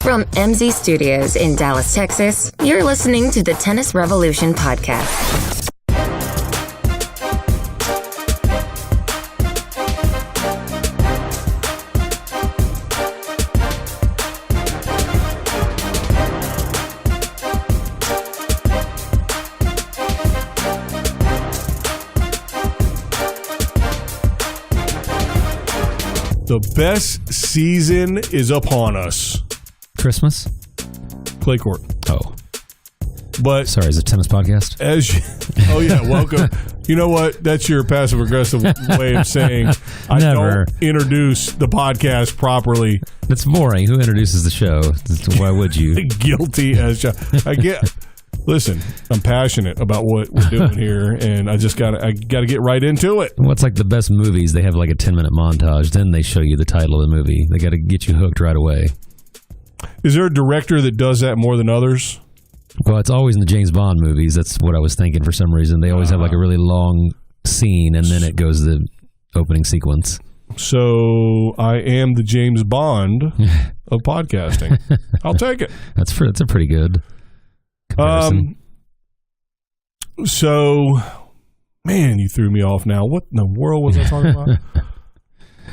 From MZ Studios in Dallas, Texas, you're listening to the Tennis Revolution podcast. The best season is upon us. Christmas? Clay court. Oh. But sorry, is it a tennis podcast? Oh, yeah, welcome. You know what? That's your passive-aggressive way of saying I don't introduce the podcast properly. It's boring. Who introduces the show? Why would you? Guilty as I get. Listen, I'm passionate about what we're doing here, and I gotta get right into it. What's like the best movies? They have like a 10-minute montage. Then they show you the title of the movie. They got to get you hooked right away. Is there a director that does that more than others? Well, it's always in the James Bond movies. That's what I was thinking for some reason. They always have like a really long scene, and then it goes to the opening sequence. So I am the James Bond of podcasting. I'll take it. That's a pretty good comparison. So, man, you threw me off now. What in the world was I talking about?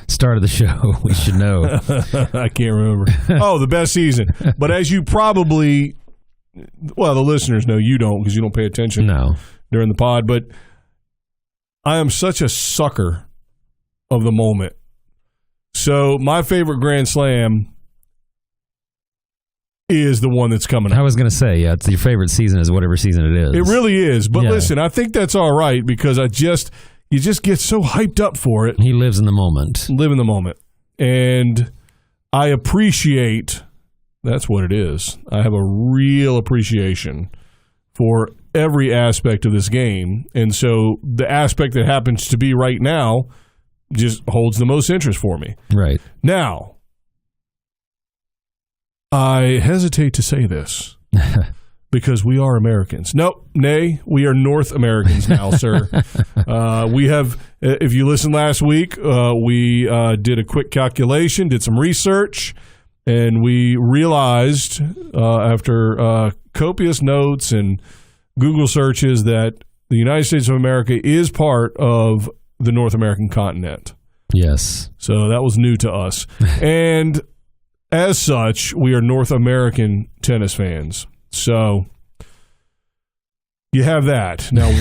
Start of the show. We should know. I can't remember. Oh, the best season. But as you probably, well, the listeners know, you don't because you don't pay attention during the pod. But I am such a sucker of the moment. So my favorite Grand Slam is the one that's coming up. I was going to say, yeah, it's your favorite season is whatever season it is. It really is. But listen, I think that's all right because you just get so hyped up for it. He lives in the moment. Live in the moment. And I appreciate, that's what it is. I have a real appreciation for every aspect of this game. And so the aspect that happens to be right now just holds the most interest for me. Right. Now, I hesitate to say this. Because we are Americans. Nay, we are North Americans now, sir. We have, if you listened last week, we did a quick calculation, did some research, and we realized after copious notes and Google searches that the United States of America is part of the North American continent. Yes. So that was new to us. And as such, we are North American tennis fans. So you have that. Now,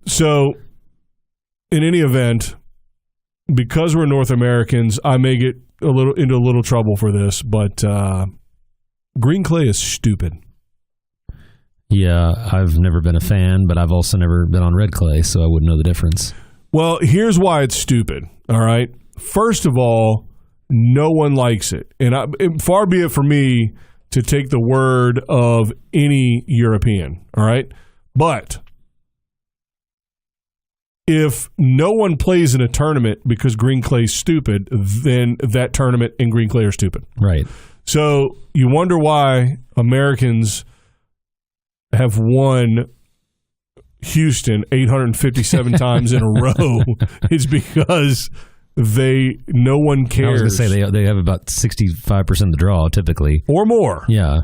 so in any event, because we're North Americans, I may get into a little trouble for this, but green clay is stupid. Yeah, I've never been a fan, but I've also never been on red clay, so I wouldn't know the difference. Well, here's why it's stupid, all right? First of all, no one likes it. And far be it for me to take the word of any European, all right? But if no one plays in a tournament because green clay is stupid, then that tournament and green clay are stupid. Right. So you wonder why Americans have won Houston 857 times in a row. It's because no one cares. I was going to say they have about 65% of the draw typically. Or more. Yeah.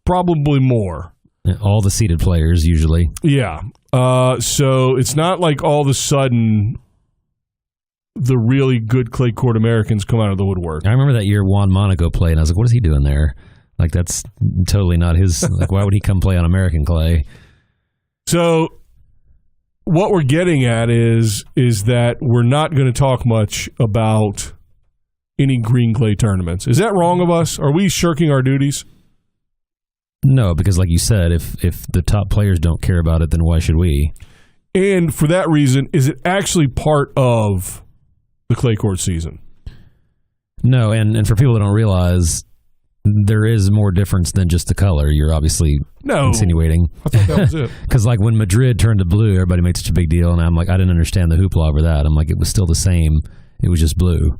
Probably more. All the seeded players usually. Yeah. So it's not like all of a sudden the really good clay court Americans come out of the woodwork. I remember that year Juan Monaco played, and I was like, what is he doing there? Like, that's totally not his. Like, why would he come play on American clay? So what we're getting at is that we're not going to talk much about any green clay tournaments. Is that wrong of us? Are we shirking our duties? No, because like you said, if the top players don't care about it, then why should we? And for that reason, is it actually part of the clay court season? No, and for people that don't realize, there is more difference than just the color. You're obviously insinuating. I thought that was it. Because like when Madrid turned to blue, everybody made such a big deal, and I'm like, I didn't understand the hoopla over that. I'm like, it was still the same. It was just blue.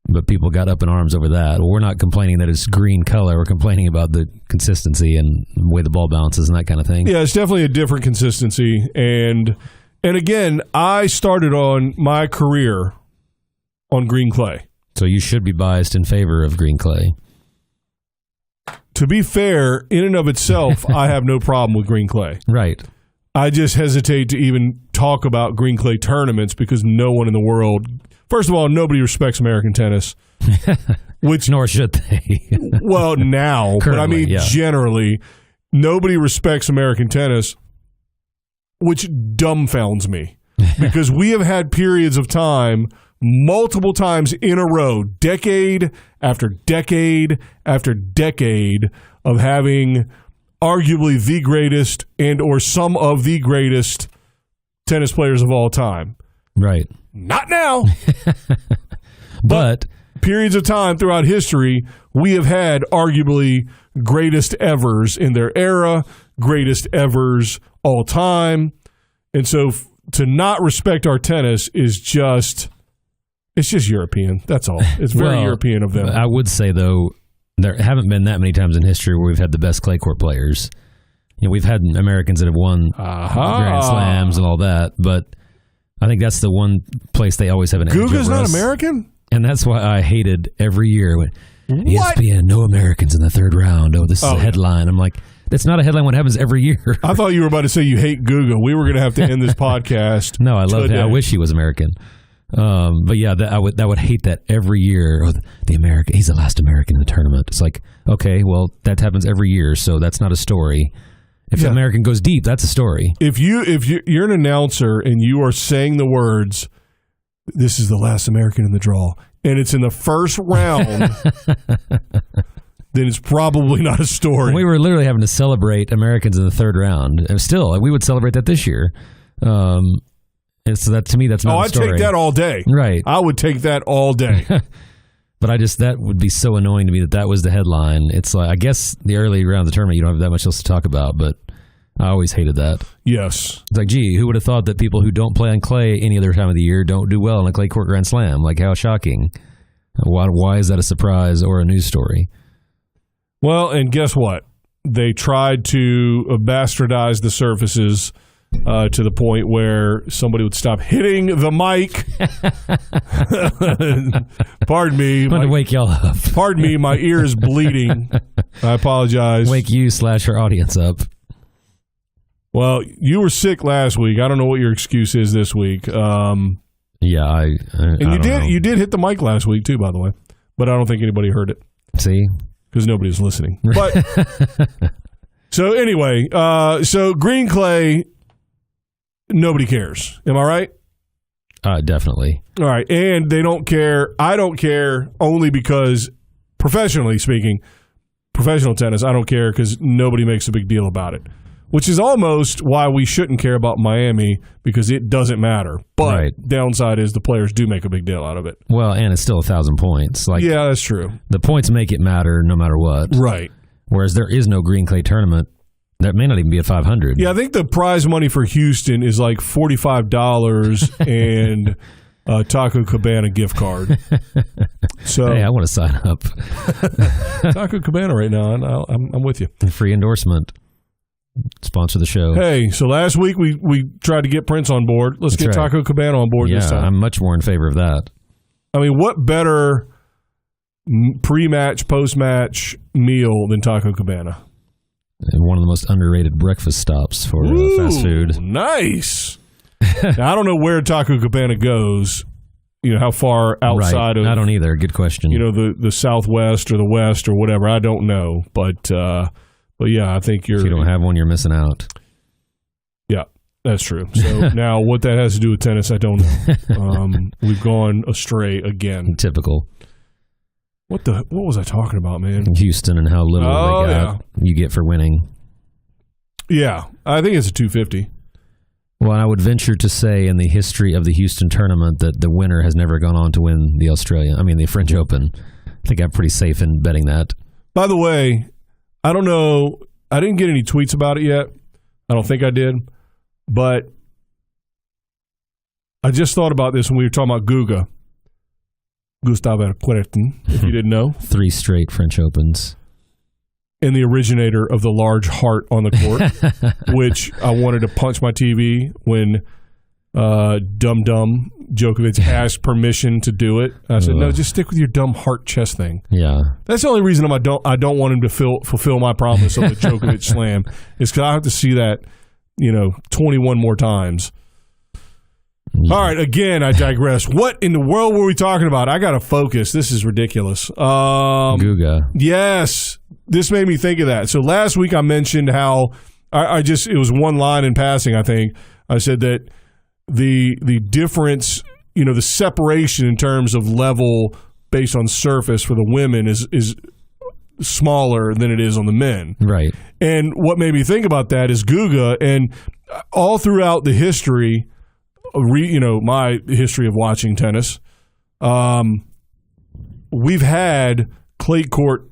But people got up in arms over that. Well, we're not complaining that it's green color. We're complaining about the consistency and the way the ball bounces and that kind of thing. Yeah, it's definitely a different consistency. And again, I started on my career on green clay. So you should be biased in favor of green clay. to be fair, in and of itself, I have no problem with green clay. Right. I just hesitate to even talk about green clay tournaments because no one in the world, first of all, nobody respects American tennis. Which, nor should they. Well, now, Currently, but I mean, yeah. generally, nobody respects American tennis, which dumbfounds me because we have had periods of time, multiple times in a row, decade after decade after decade of having arguably the greatest and or some of the greatest tennis players of all time. Right. Not now. But periods of time throughout history, we have had arguably greatest evers in their era, greatest evers all time. And so to not respect our tennis is just, it's just European. That's all. It's very European of them. I would say, though, there haven't been that many times in history where we've had the best clay court players. You know, we've had Americans that have won Grand Slams and all that, but I think that's the one place they always have an edge over Guga's not us. American? And that's why I hated every year when ESPN, no Americans in the third round. Oh, this is a headline. I'm like, that's not a headline. What happens every year? I thought you were about to say you hate Guga. We were going to have to end this podcast. No, I love him. I wish he was American. But yeah, I would hate that every year. Oh, the American, he's the last American in the tournament. It's like, okay, well, that happens every year, so that's not a story. If the American goes deep, that's a story. If you're an announcer and you are saying the words, "This is the last American in the draw," and it's in the first round, then it's probably not a story. We were literally having to celebrate Americans in the third round. And still, we would celebrate that this year. And so that, to me, that's not a story. I'd take that all day. Right. I would take that all day. But that would be so annoying to me that was the headline. It's like, I guess the early round of the tournament, you don't have that much else to talk about, but I always hated that. Yes. It's like, gee, who would have thought that people who don't play on clay any other time of the year don't do well in a clay court Grand Slam? Like, how shocking. Why is that a surprise or a news story? Well, and guess what? They tried to bastardize the surfaces to the point where somebody would stop hitting the mic. Pardon me. I'm going to wake y'all up. Pardon me. My ear is bleeding. I apologize. Wake you / our audience up. Well, you were sick last week. I don't know what your excuse is this week. And you did hit the mic last week too, by the way. But I don't think anybody heard it. See? Because nobody's listening. But so anyway, so green clay, nobody cares. Am I right? Definitely. All right. And they don't care. I don't care only because, professionally speaking, professional tennis, I don't care because nobody makes a big deal about it. Which is almost why we shouldn't care about Miami, because it doesn't matter. But downside is the players do make a big deal out of it. Well, and it's still 1,000 points. Like, yeah, that's true. The points make it matter no matter what. Right. Whereas there is no green clay tournament. That may not even be at 500. Yeah, I think the prize money for Houston is like $45 and a Taco Cabana gift card. So, hey, I want to sign up. Taco Cabana right now, and I'm with you. Free endorsement. Sponsor the show. Hey, so last week we tried to get Prince on board. Let's get Taco Cabana on board this time. I'm much more in favor of that. I mean, what better pre-match, post-match meal than Taco Cabana? And one of the most underrated breakfast stops for fast food. Nice. Now, I don't know where Taco Cabana goes. You know, how far outside of... I don't either. Good question. You know, the Southwest or the West or whatever. I don't know. But yeah, I think if you don't have one, you're missing out. Yeah, that's true. So now what that has to do with tennis, I don't know. We've gone astray again. Typical. What was I talking about, man? Houston and how little you get for winning. Yeah, I think it's a 250. Well, I would venture to say in the history of the Houston tournament that the winner has never gone on to win the French Open. I think I'm pretty safe in betting that. By the way, I don't know. I didn't get any tweets about it yet. I don't think I did. But I just thought about this when we were talking about Guga. Gustavo Kuerten, if you didn't know. 3 straight French Opens. And the originator of the large heart on the court, which I wanted to punch my TV when dumb Djokovic asked permission to do it. I said, no, just stick with your dumb heart chest thing. Yeah, that's the only reason I don't want him to fulfill my promise of the Djokovic slam is because I have to see that 21 more times. Yeah. All right, again, I digress. What in the world were we talking about? I got to focus. This is ridiculous. Guga. Yes, this made me think of that. So last week I mentioned how it was one line in passing. I think I said that the difference, the separation in terms of level based on surface for the women is smaller than it is on the men. Right. And what made me think about that is Guga, and all throughout the history, my history of watching tennis, we've had clay court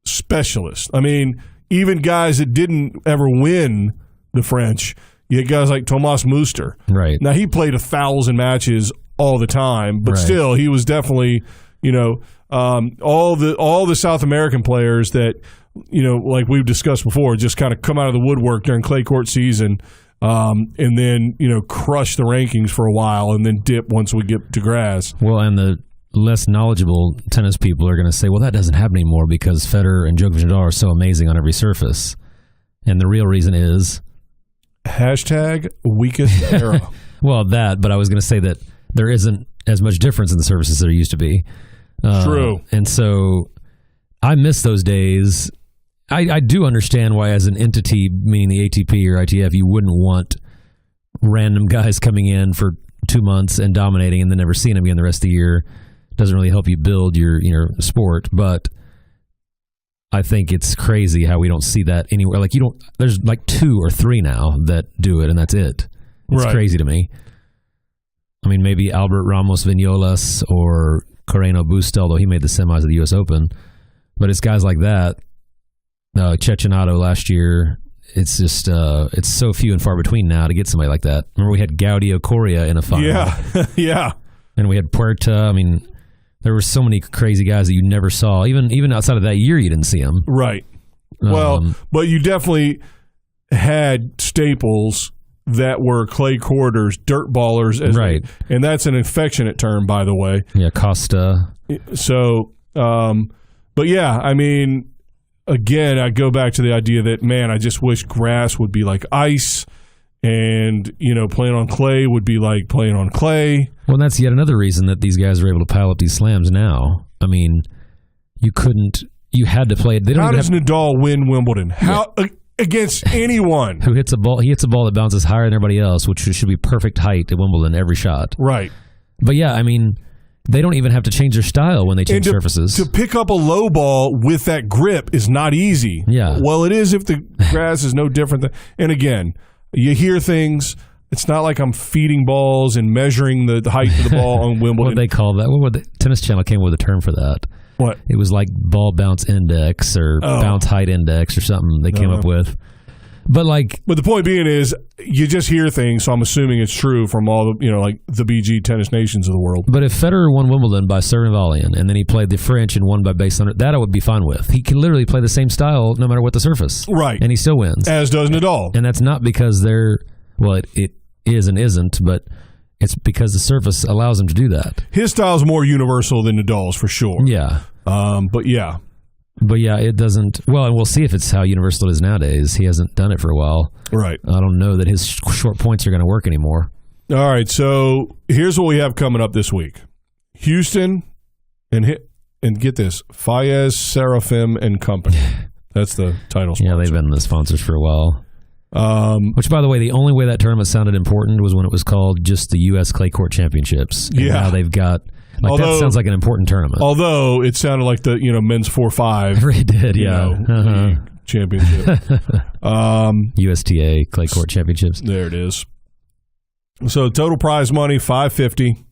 specialists. I mean, even guys that didn't ever win the French. You had guys like Thomas Muster. Right. Now, he played 1,000 matches all the time, but still, he was definitely, all the South American players that, like we've discussed before, just kind of come out of the woodwork during clay court season and then, crush the rankings for a while and then dip once we get to grass. Well, and the less knowledgeable tennis people are going to say, well, that doesn't happen anymore because Federer and Djokovic and Nadal are so amazing on every surface. And the real reason is... #weakest era. Well, but I was going to say that there isn't as much difference in the surfaces as there used to be. True. And so I miss those days. I do understand why, as an entity, meaning the ATP or ITF, you wouldn't want random guys coming in for 2 months and dominating and then never seeing them again the rest of the year. Doesn't really help you build your sport. But I think it's crazy how we don't see that anywhere. Like there's like 2 or 3 now that do it, and that's it. It's crazy to me. I mean, maybe Albert Ramos Vignolas or Correno Busta, although he made the semis of the U.S. Open. But it's guys like that. Cecchinato last year. It's just it's so few and far between now to get somebody like that. Remember, we had Gaudio Coria in a final. Yeah, yeah. And we had Puerta. I mean, there were so many crazy guys that you never saw. Even outside of that year, you didn't see them. Right. Well, but you definitely had staples that were clay quarters, dirt ballers. Right. And that's an affectionate term, by the way. Yeah, Costa. So, but yeah, I mean, again, I go back to the idea that, man, I just wish grass would be like ice. And, playing on clay would be like playing on clay. Well, that's yet another reason that these guys are able to pile up these slams now. I mean, you had to play it. How does Nadal win Wimbledon? How against anyone? Who hits a ball? He hits a ball that bounces higher than everybody else, which should be perfect height at Wimbledon every shot. Right. But yeah, I mean, they don't even have to change their style when they change surfaces. To pick up a low ball with that grip is not easy. Yeah. Well, it is if the grass is no different than. And again, you hear things. It's not like I'm feeding balls and measuring the height of the ball on Wimbledon. What they call that? What the Tennis Channel came up with a term for that? What? It was like ball bounce index or bounce height index or something they came up with. But the point being is, you just hear things, so I'm assuming it's true from all the, like the BG tennis nations of the world. But if Federer won Wimbledon by serving volleying, and then he played the French and won by base under, that I would be fine with. He can literally play the same style no matter what the surface. Right. And he still wins. As does Nadal. And that's not because it is and isn't, but it's because the surface allows him to do that. His style is more universal than Nadal's, for sure. Yeah. But yeah. But yeah, it doesn't. Well, and we'll see if it's how universal it is nowadays. He hasn't done it for a while. Right. I don't know that his short points are going to work anymore. All right. So here's what we have coming up this week: Houston and get this, Fayez Seraphim and Company. That's the title sponsor. Yeah, they've been the sponsors for a while. Which, by the way, the only way that tournament sounded important was when it was called just the U.S. Clay Court Championships. And now they've got. That sounds like an important tournament. Although it sounded like the men's 4-5. It really did, yeah. Championship. USTA Clay Court Championships. There it is. So total prize money $550.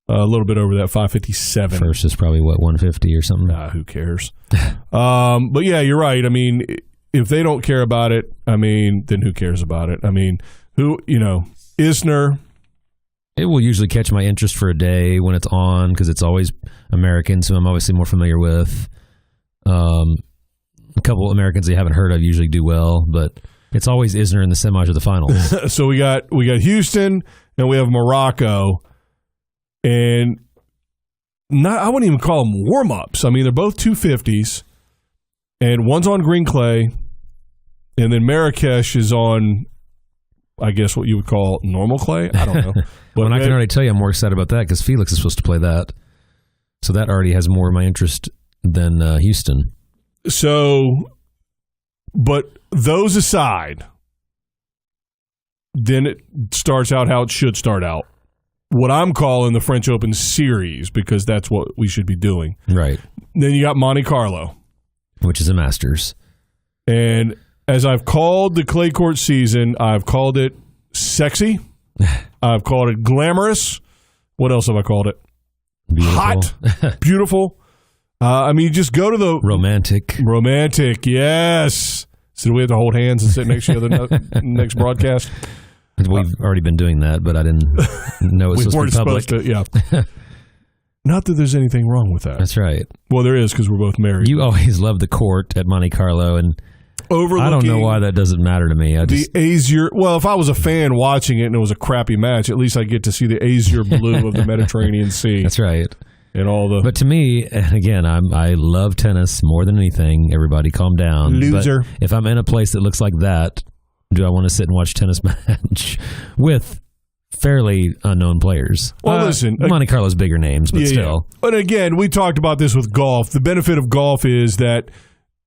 A little bit over that, $557. First is probably $150 or something. Who cares? But yeah, you're right. I mean, if they don't care about it, then who cares about it? Isner. It will usually catch my interest for a day when it's on because it's always Americans who I'm obviously more familiar with. A couple Americans they haven't heard of usually do well, but It's always Isner in the semis or the finals. So we got Houston and we have Morocco, and I wouldn't even call them warm-ups. I mean, they're both 250s, and one's on green clay, and then Marrakesh is on, I guess, what you would call normal clay. I don't know. But I can already tell you I'm more excited about that because Felix is supposed to play that. So that already has more of my interest than Houston. So, but those aside, then it starts out how it should start out. What I'm calling the French Open Series, because that's what we should be doing. Right. Then you got Monte Carlo, which is a Masters. And as I've called the clay court season, I've called it sexy. I've called it glamorous. What else have I called it? Beautiful. Hot. Beautiful. I mean, just go to the... Romantic, yes. So do we have to hold hands and sit next to each other next broadcast? We've already been doing that, but I didn't know it was supposed to be public. Yeah. Not that there's anything wrong with that. That's right. Well, there is because we're both married. You always loved the court at Monte Carlo, and I don't know why that doesn't matter to me. Well, if I was a fan watching it and it was a crappy match, at least I get to see the azure blue of the Mediterranean Sea. That's right. And all the. But to me, and again, I love tennis more than anything. Everybody, calm down. Loser. But if I'm in a place that looks like that, do I want to sit and watch a tennis match with fairly unknown players? Well, listen, Monte Carlo's bigger names, but still. Yeah. But again, we talked about this with golf. The benefit of golf is that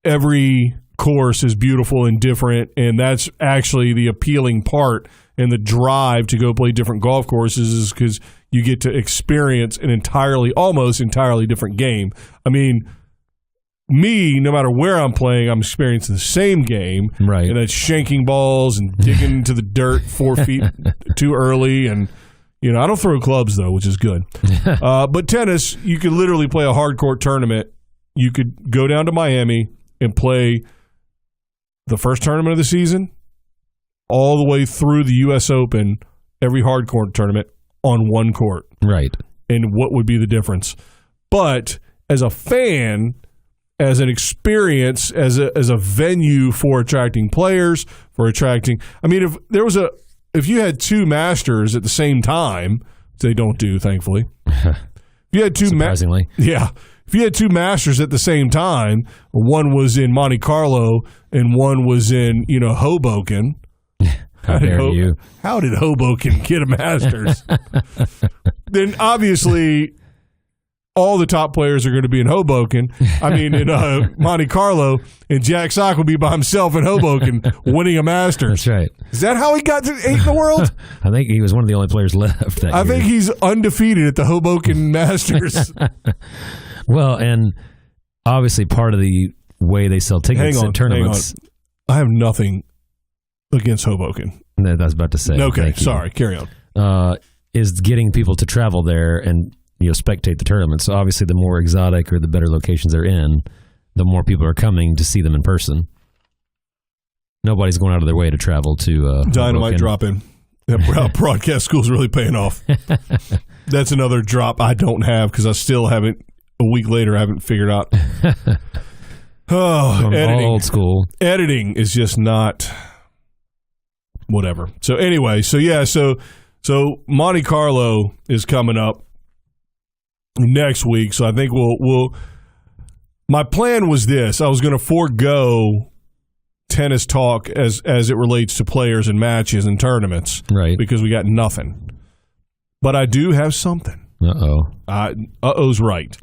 every course is beautiful and different, and that's actually the appealing part and the drive to go play different golf courses is because you get to experience an almost entirely different game. I mean, no matter where I'm playing, I'm experiencing the same game. Right. And that's shanking balls and digging into the dirt 4 feet too early. And, I don't throw clubs, though, which is good. But tennis, you could literally play a hard court tournament. You could go down to Miami and play the first tournament of the season all the way through the U.S. Open, every hard court tournament on one court. Right. And what would be the difference? But as a fan, as an experience, as a venue for attracting players, if you had two Masters at the same time, which they don't do, thankfully. If you had surprisingly. If you had two Masters at the same time, one was in Monte Carlo and one was in, Hoboken. How dare you? How did Hoboken get a Masters? Then obviously all the top players are going to be in Hoboken. In Monte Carlo, and Jack Sock will be by himself in Hoboken winning a Masters. That's right. Is that how he got to 8th in the world? I think he was one of the only players left that year. I think he's undefeated at the Hoboken Masters. Well, and obviously part of the way they sell tickets at tournaments. I have nothing against Hoboken. I was about to say. Okay, sorry. Carry on. Is getting people to travel there and spectate the tournament. So obviously the more exotic or the better locations they're in, the more people are coming to see them in person. Nobody's going out of their way to travel to Dynamite drop in. That broadcast school's really paying off. That's another drop I don't have because I still haven't, a week later, I haven't figured out. Editing. Old school. Editing is just not whatever. So anyway, so Monte Carlo is coming up next week. So I think we'll my plan was this. I was going to forego tennis talk as it relates to players and matches and tournaments. Right. Because we got nothing. But I do have something. Uh-oh. Uh-oh's right.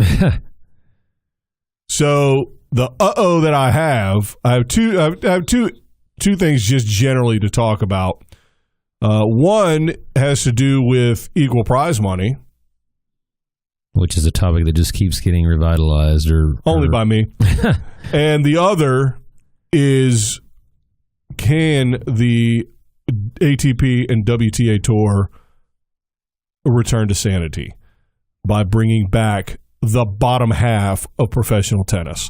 So the uh-oh that I have two things just generally to talk about. One has to do with equal prize money. Which is a topic that just keeps getting revitalized. Only by me. And the other is, can the ATP and WTA Tour return to sanity by bringing back the bottom half of professional tennis?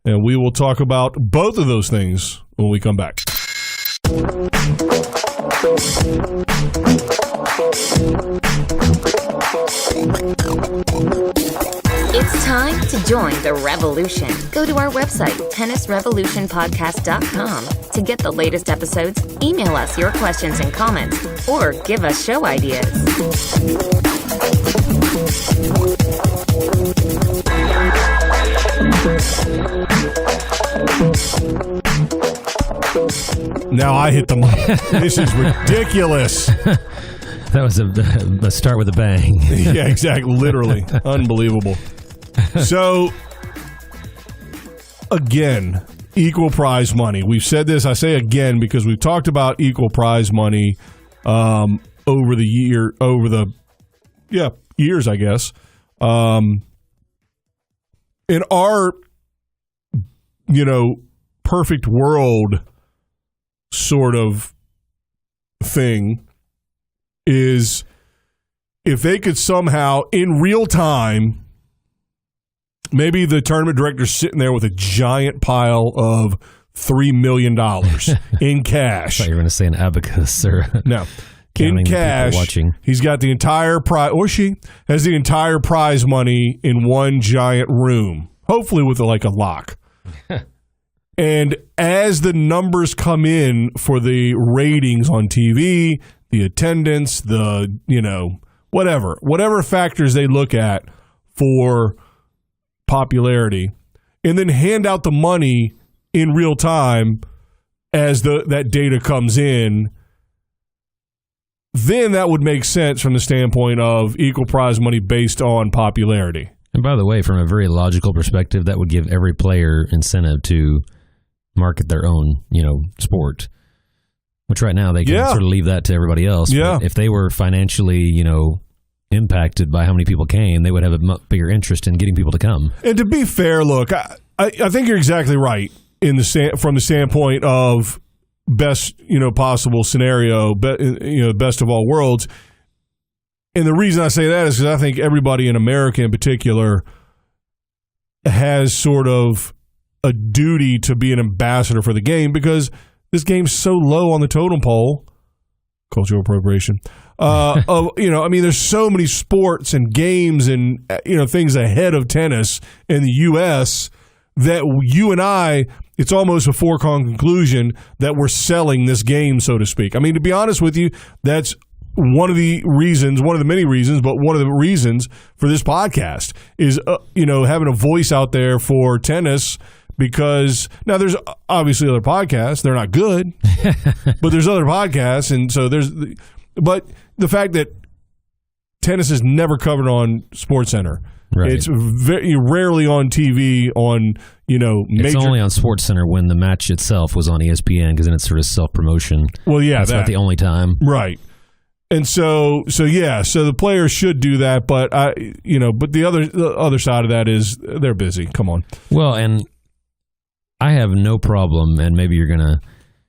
And we will talk about both of those things when we come back. It's time to join the revolution. Go to our website, tennisrevolutionpodcast.com, to get the latest episodes, email us your questions and comments, or give us show ideas. Now I hit the mic. This is ridiculous. That was a start with a bang. Yeah, exactly. Literally. Unbelievable. So, again, equal prize money. We've said this, I say again, because we've talked about equal prize money over the years, I guess. In our, perfect world sort of thing, is if they could somehow, in real time, maybe the tournament director's sitting there with a giant pile of $3 million in cash. I thought you were going to say an abacus or no. In cash, watching. He's got the entire prize, or she has the entire prize money in one giant room, hopefully with a lock. And as the numbers come in for the ratings on TV, the attendance, the, whatever factors they look at for popularity, and then hand out the money in real time as that data comes in, then that would make sense from the standpoint of equal prize money based on popularity. And by the way, from a very logical perspective, that would give every player incentive to market their own, sport. Which right now they can sort of leave that to everybody else. Yeah. But if they were financially, impacted by how many people came, they would have a much bigger interest in getting people to come. And to be fair, look, I think you're exactly right from the standpoint of best, possible scenario, best of all worlds. And the reason I say that is because I think everybody in America in particular has sort of a duty to be an ambassador for the game, because this game's so low on the totem pole. Cultural appropriation. There's so many sports and games and, things ahead of tennis in the U.S. that you and I, it's almost a foregone conclusion that we're selling this game, so to speak. I mean, to be honest with you, that's one of the many reasons, but one of the reasons for this podcast is, having a voice out there for tennis. Because now there's obviously other podcasts. They're not good, but there's other podcasts. And so but the fact that tennis is never covered on SportsCenter. Right. It's very rarely on TV on, It's only on SportsCenter when the match itself was on ESPN, because then it's sort of self-promotion. Well, yeah. That's not the only time. Right. And so the players should do that. But, but the other side of that is they're busy. Come on. Well, and I have no problem, and maybe you're going to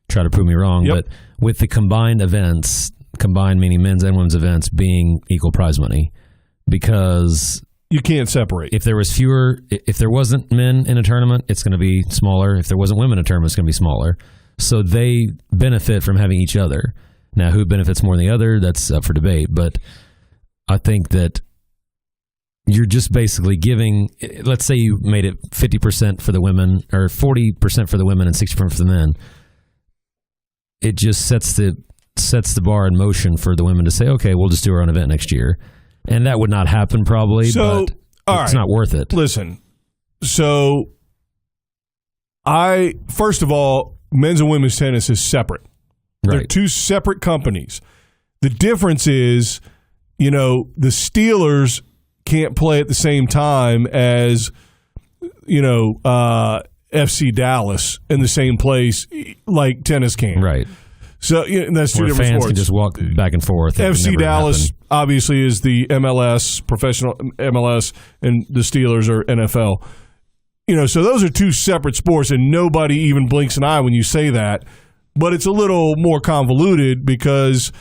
try to prove me wrong, but with the combined events, meaning men's and women's events, being equal prize money, because you can't separate. If there wasn't men in a tournament, it's going to be smaller. If there wasn't women in a tournament, it's going to be smaller. So they benefit from having each other. Now, who benefits more than the other, that's up for debate, but I think that you're just basically giving, let's say you made it 50% for the women, or 40% for the women and 60% for the men. It just sets the bar in motion for the women to say, okay, we'll just do our own event next year. And that would not happen probably, but it's not worth it. Listen, so first of all, men's and women's tennis is separate. Right. They're two separate companies. The difference is, the Steelers can't play at the same time as, FC Dallas in the same place like tennis can. Right. So that's two where different fans sports. can just walk back and forth. FC Dallas obviously is the MLS, professional MLS, and the Steelers are NFL. So those are two separate sports, and nobody even blinks an eye when you say that. But it's a little more convoluted because,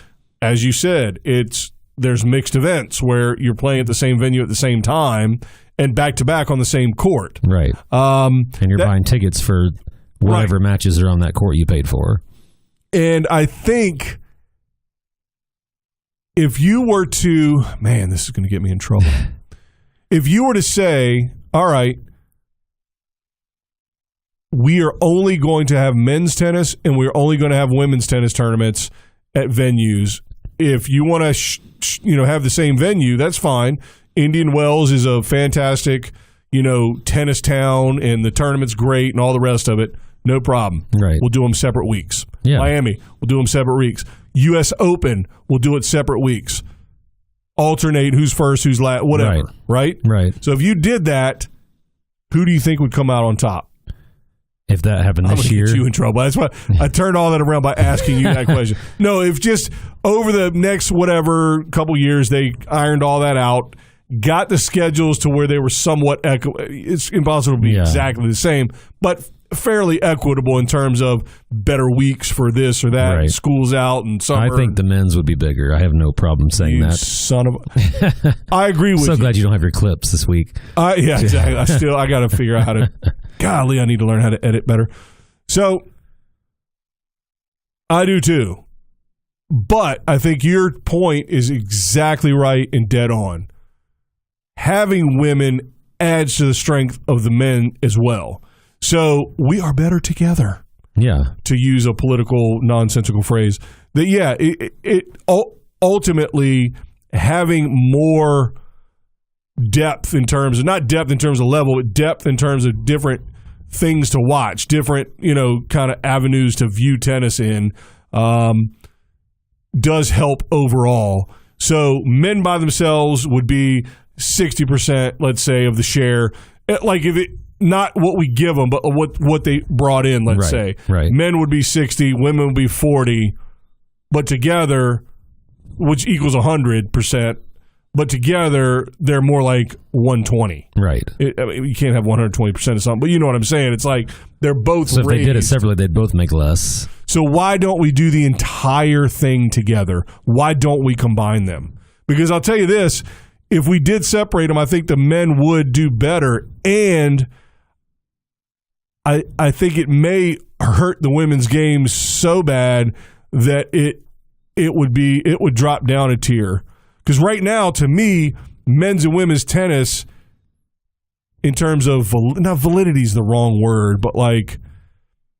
as you said, there's mixed events where you're playing at the same venue at the same time and back-to-back on the same court. Right. And you're buying tickets for whatever matches are on that court you paid for. And I think if you were to – man, this is going to get me in trouble. if you were to say, all right, we are only going to have men's tennis and we're only going to have women's tennis tournaments at venues. If you want to, have the same venue, that's fine. Indian Wells is a fantastic, tennis town, and the tournament's great and all the rest of it. No problem. Right. We'll do them separate weeks. Yeah. Miami, we'll do them separate weeks. U.S. Open, we'll do it separate weeks. Alternate who's first, who's last, whatever. Right? Right. So if you did that, who do you think would come out on top? If that happened this year, get you in trouble. That's why I turned all that around by asking you that question. No, if just over the next couple years they ironed all that out, got the schedules to where they were somewhat it's impossible to be exactly the same, but fairly equitable in terms of better weeks for this or that. Right. School's out and summer. I think the men's would be bigger. I have no problem saying that. Son of a... I agree with you. So glad you don't have your clips this week. Yeah, exactly. I got to figure out how to... Golly, I need to learn how to edit better. So, I do too. But I think your point is exactly right and dead on. Having women adds to the strength of the men as well. So, we are better together. Yeah. To use a political, nonsensical phrase. That, it ultimately having more depth in terms of, not depth in terms of level, but depth in terms of different things to watch, different, kind of avenues to view tennis in, does help overall. So men by themselves would be 60%, let's say, of the share. Like if it, not what we give them, but what they brought in, let's say. Right. Men would be 60, women would be 40, but together, which equals 100%, but together, they're more like 120. Right. You can't have 120% of something, but you know what I'm saying. It's like they're both So if raised. they did it separately, they'd both make less. So why don't we do the entire thing together? Why don't we combine them? Because I'll tell you this, if we did separate them, I think the men would do better, and I think it may hurt the women's game so bad that it would drop down a tier. Because right now, to me, men's and women's tennis, in terms of not validity is the wrong word, but like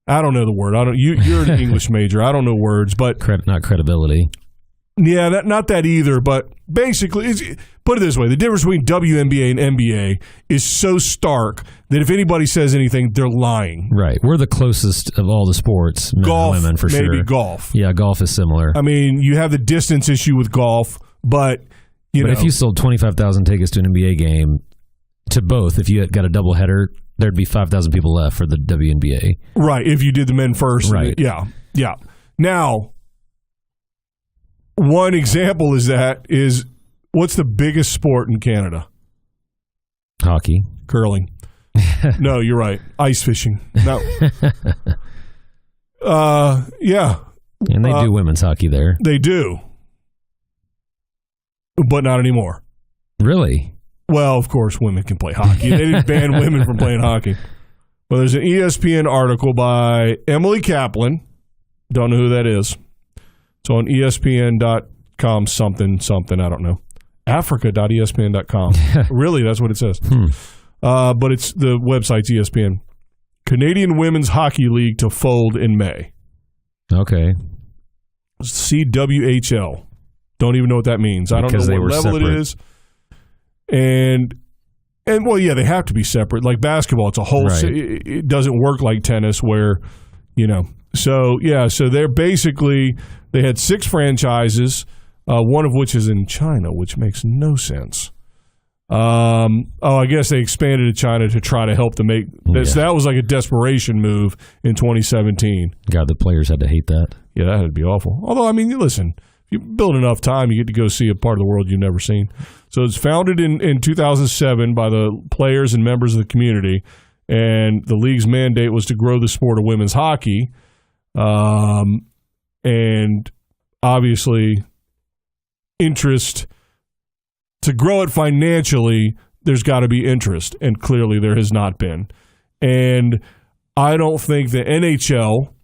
I don't know the word. You're an English major. I don't know words, but not credibility. Yeah, not that either. But basically, put it this way: the difference between WNBA and NBA is so stark that if anybody says anything, they're lying. Right. We're the closest of all the sports, men golf, and women, for sure. Maybe golf. Yeah, golf is similar. I mean, you have the distance issue with golf, but if you sold 25,000 tickets to an NBA game, to both, if you had got a doubleheader, there'd be 5,000 people left for the WNBA. Right, if you did the men first. Right. Yeah. Now, one example is what's the biggest sport in Canada? Hockey. Curling. No, you're right. Ice fishing. No. Yeah. And they do women's hockey there. They do. But not anymore. Really? Well, of course, women can play hockey. They didn't ban women from playing hockey. Well, there's an ESPN article by Emily Kaplan. Don't know who that is. It's on ESPN.com something, I don't know. Africa.espn.com. Really, that's what it says. But it's the website's ESPN. Canadian Women's Hockey League to fold in May. Okay. CWHL. Don't even know what that means. I don't know what level separate. it is. And well, yeah, they have to be separate. Like basketball, it's a whole. Right. It doesn't work like tennis, where So yeah, so they're basically they had 6 franchises, one of which is in China, which makes no sense. I guess they expanded to China to try to help them make this. Yeah. That was like a desperation move in 2017. God, the players had to hate that. Yeah, that would be awful. Although, I mean, listen. You build enough time, you get to go see a part of the world you've never seen. So it's founded in 2007 by the players and members of the community, and the league's mandate was to grow the sport of women's hockey. And obviously, interest to grow it financially, there's got to be interest, and clearly there has not been. And I don't think the NHL,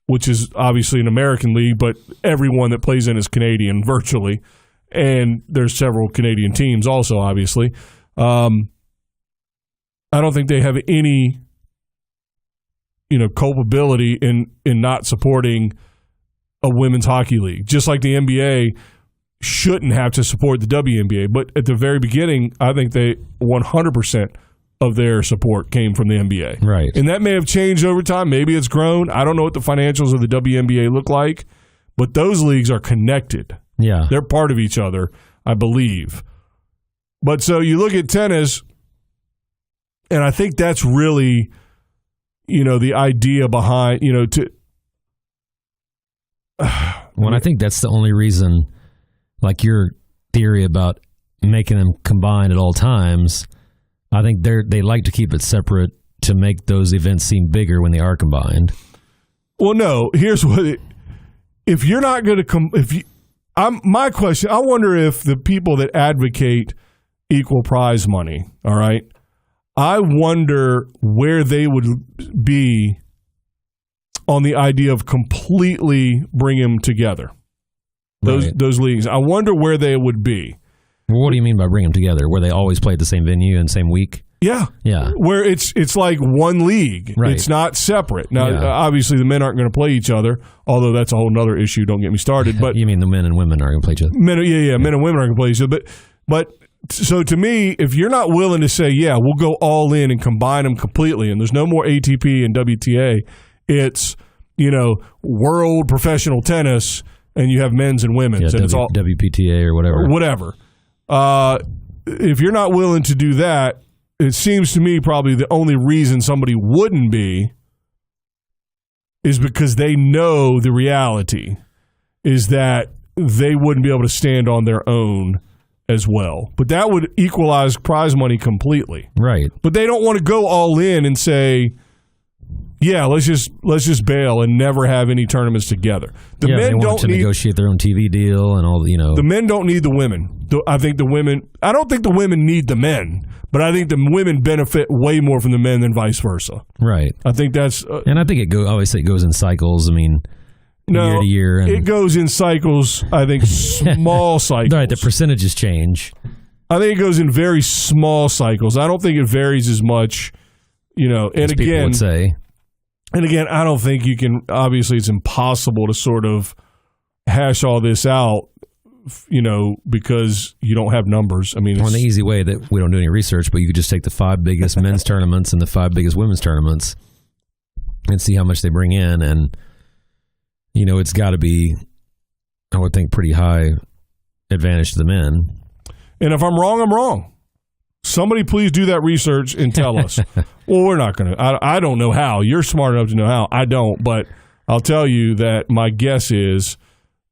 which is obviously an American league, but everyone that plays in is Canadian virtually, and there's several Canadian teams also, obviously. I don't think they have any, culpability in not supporting a women's hockey league. Just like the NBA shouldn't have to support the WNBA. But at the very beginning, I think they 100% of their support came from the NBA. Right. And that may have changed over time. Maybe it's grown. I don't know what the financials of the WNBA look like, but those leagues are connected. Yeah. They're part of each other, I believe. But so you look at tennis, and I think that's really, the idea behind, I think that's the only reason, like your theory about making them combined at all times, I think they like to keep it separate to make those events seem bigger when they are combined. Well, no. Here's what: if you're not going to my question. I wonder if the people that advocate equal prize money, all right, I wonder where they would be on the idea of completely bring them together. Those leagues. I wonder where they would be. Well, what do you mean by bring them together? Where they always play at the same venue and same week? Yeah. Yeah. Where it's like one league. Right. It's not separate. Now, obviously, the men aren't going to play each other, although that's a whole other issue. Don't get me started. But you mean the men and women are going to play each other? Men and women are going to play each other. But so to me, if you're not willing to say, yeah, we'll go all in and combine them completely, and there's no more ATP and WTA, it's, world professional tennis, and you have men's and women's. And it's all WPTA or whatever. Whatever. If you're not willing to do that, it seems to me probably the only reason somebody wouldn't be is because they know the reality is that they wouldn't be able to stand on their own as well. But that would equalize prize money completely. Right. But they don't want to go all in and say, yeah, let's just bail and never have any tournaments together. The men they want don't to negotiate their own TV deal and all. The men don't need the women. I don't think the women need the men, but I think the women benefit way more from the men than vice versa. Right. I think that's, and I think obviously it goes in cycles. I mean, year to year, and it goes in cycles. I think small cycles. Right. The percentages change. I think it goes in very small cycles. I don't think it varies as much. And as again, people would say. And again, I don't think you can, obviously it's impossible to sort of hash all this out, because you don't have numbers. I mean, the easy way that we don't do any research, but you could just take the 5 biggest men's tournaments and the 5 biggest women's tournaments and see how much they bring in. And, it's got to be, I would think, pretty high advantage to the men. And if I'm wrong, I'm wrong. Somebody please do that research and tell us. Well, we're not going to. I don't know how. You're smart enough to know how. I don't, but I'll tell you that my guess is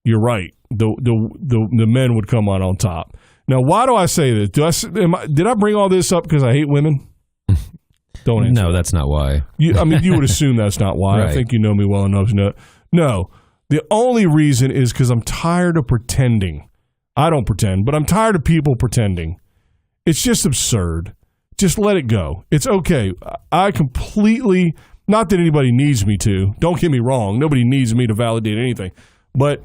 you're right. The men would come on top. Now, why do I say this? Did I bring all this up because I hate women? Don't answer. No, that's not why. You would assume that's not why. Right. I think you know me well enough to know. No, the only reason is because I'm tired of pretending. I don't pretend, but I'm tired of people pretending. It's just absurd. Just let it go. It's okay. I completely, not that anybody needs me to. Don't get me wrong. Nobody needs me to validate anything. But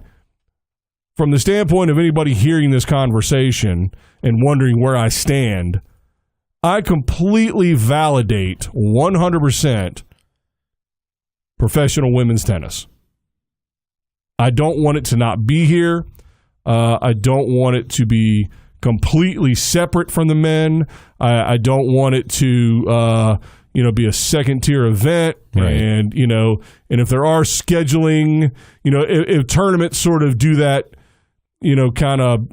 from the standpoint of anybody hearing this conversation and wondering where I stand, I completely validate 100% professional women's tennis. I don't want it to not be here. I don't want it to be completely separate from the men. I don't want it to be a second tier event. Right. And and if there are scheduling, if tournaments sort of do that, kind of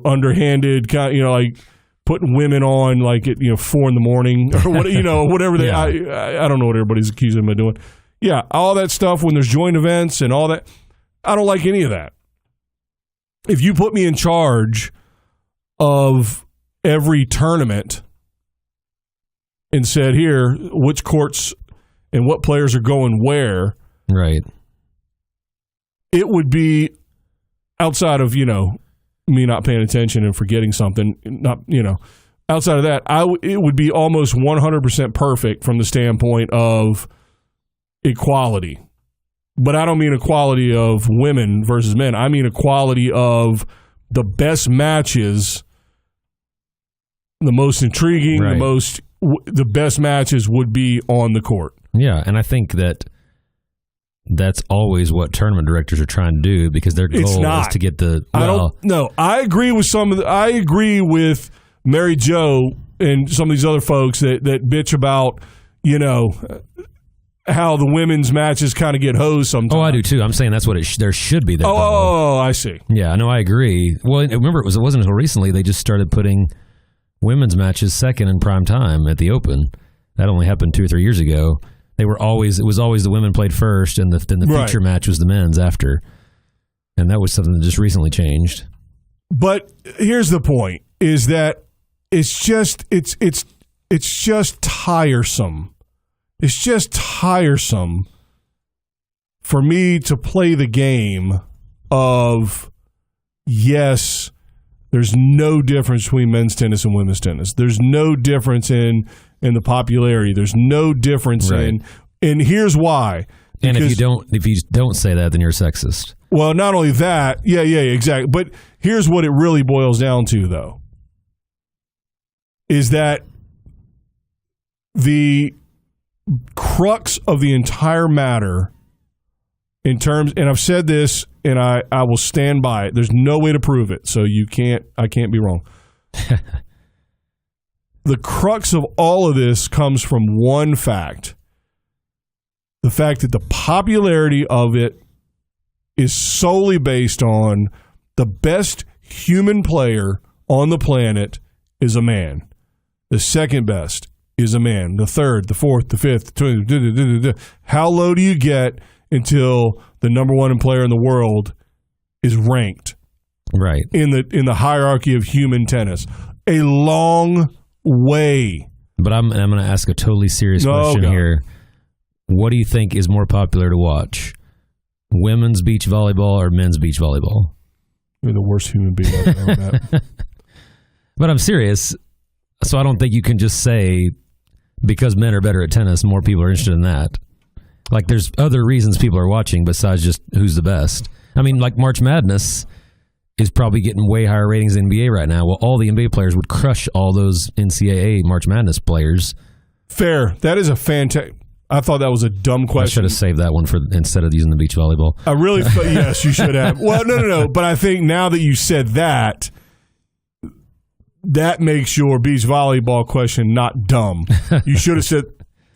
underhanded kind of, like putting women on like at 4 a.m. or what, whatever they I don't know what everybody's accusing them of doing. Yeah, all that stuff when there's joint events and all that. I don't like any of that. If you put me in charge of every tournament and said, here, which courts and what players are going where, right, it would be outside of, me not paying attention and forgetting something, outside of that, it would be almost 100% perfect from the standpoint of equality. But I don't mean equality of women versus men. I mean equality of the best matches the most intriguing, Right. the best matches would be on the court. Yeah, and I think that's always what tournament directors are trying to do because their goal is to get the. I agree with I agree with Mary Jo and some of these other folks that bitch about how the women's matches kind of get hosed sometimes. Oh, I do too. I'm saying that's what there should be. Oh, I see. Yeah, no, I agree. Well, remember it wasn't until recently they just started putting women's matches second in prime time at the Open. That only happened 2 or 3 years ago. It was always the women played first, and then the feature match was the men's after. And that was something that just recently changed. But here's the point: is that it's just tiresome. It's just tiresome for me to play the game of yes. There's no difference between men's tennis and women's tennis. There's no difference in the popularity. There's no difference and here's why. And if you don't say that, then you're sexist. Well, not only that, yeah, exactly. But here's what it really boils down to, though, is that the crux of the entire matter in terms, and I've said this, and I will stand by it. There's no way to prove it, so I can't be wrong. The crux of all of this comes from one fact. The fact that the popularity of it is solely based on the best human player on the planet is a man. The second best is a man. The third, the fourth, the fifth. How low do you get until the number one player in the world is ranked right in the hierarchy of human tennis? A long way. But I'm going to ask a totally serious question here. What do you think is more popular to watch? Women's beach volleyball or men's beach volleyball? You're the worst human being I've ever met. But I'm serious. So I don't think you can just say because men are better at tennis, more people are interested in that. Like there's other reasons people are watching besides just who's the best. I mean, like March Madness is probably getting way higher ratings than NBA right now. Well, all the NBA players would crush all those NCAA March Madness players. Fair. That is a fantastic. I thought that was a dumb question. I should have saved that one for instead of using the beach volleyball. I really thought, yes, you should have. Well, no. But I think now that you said that, that makes your beach volleyball question not dumb. You should have said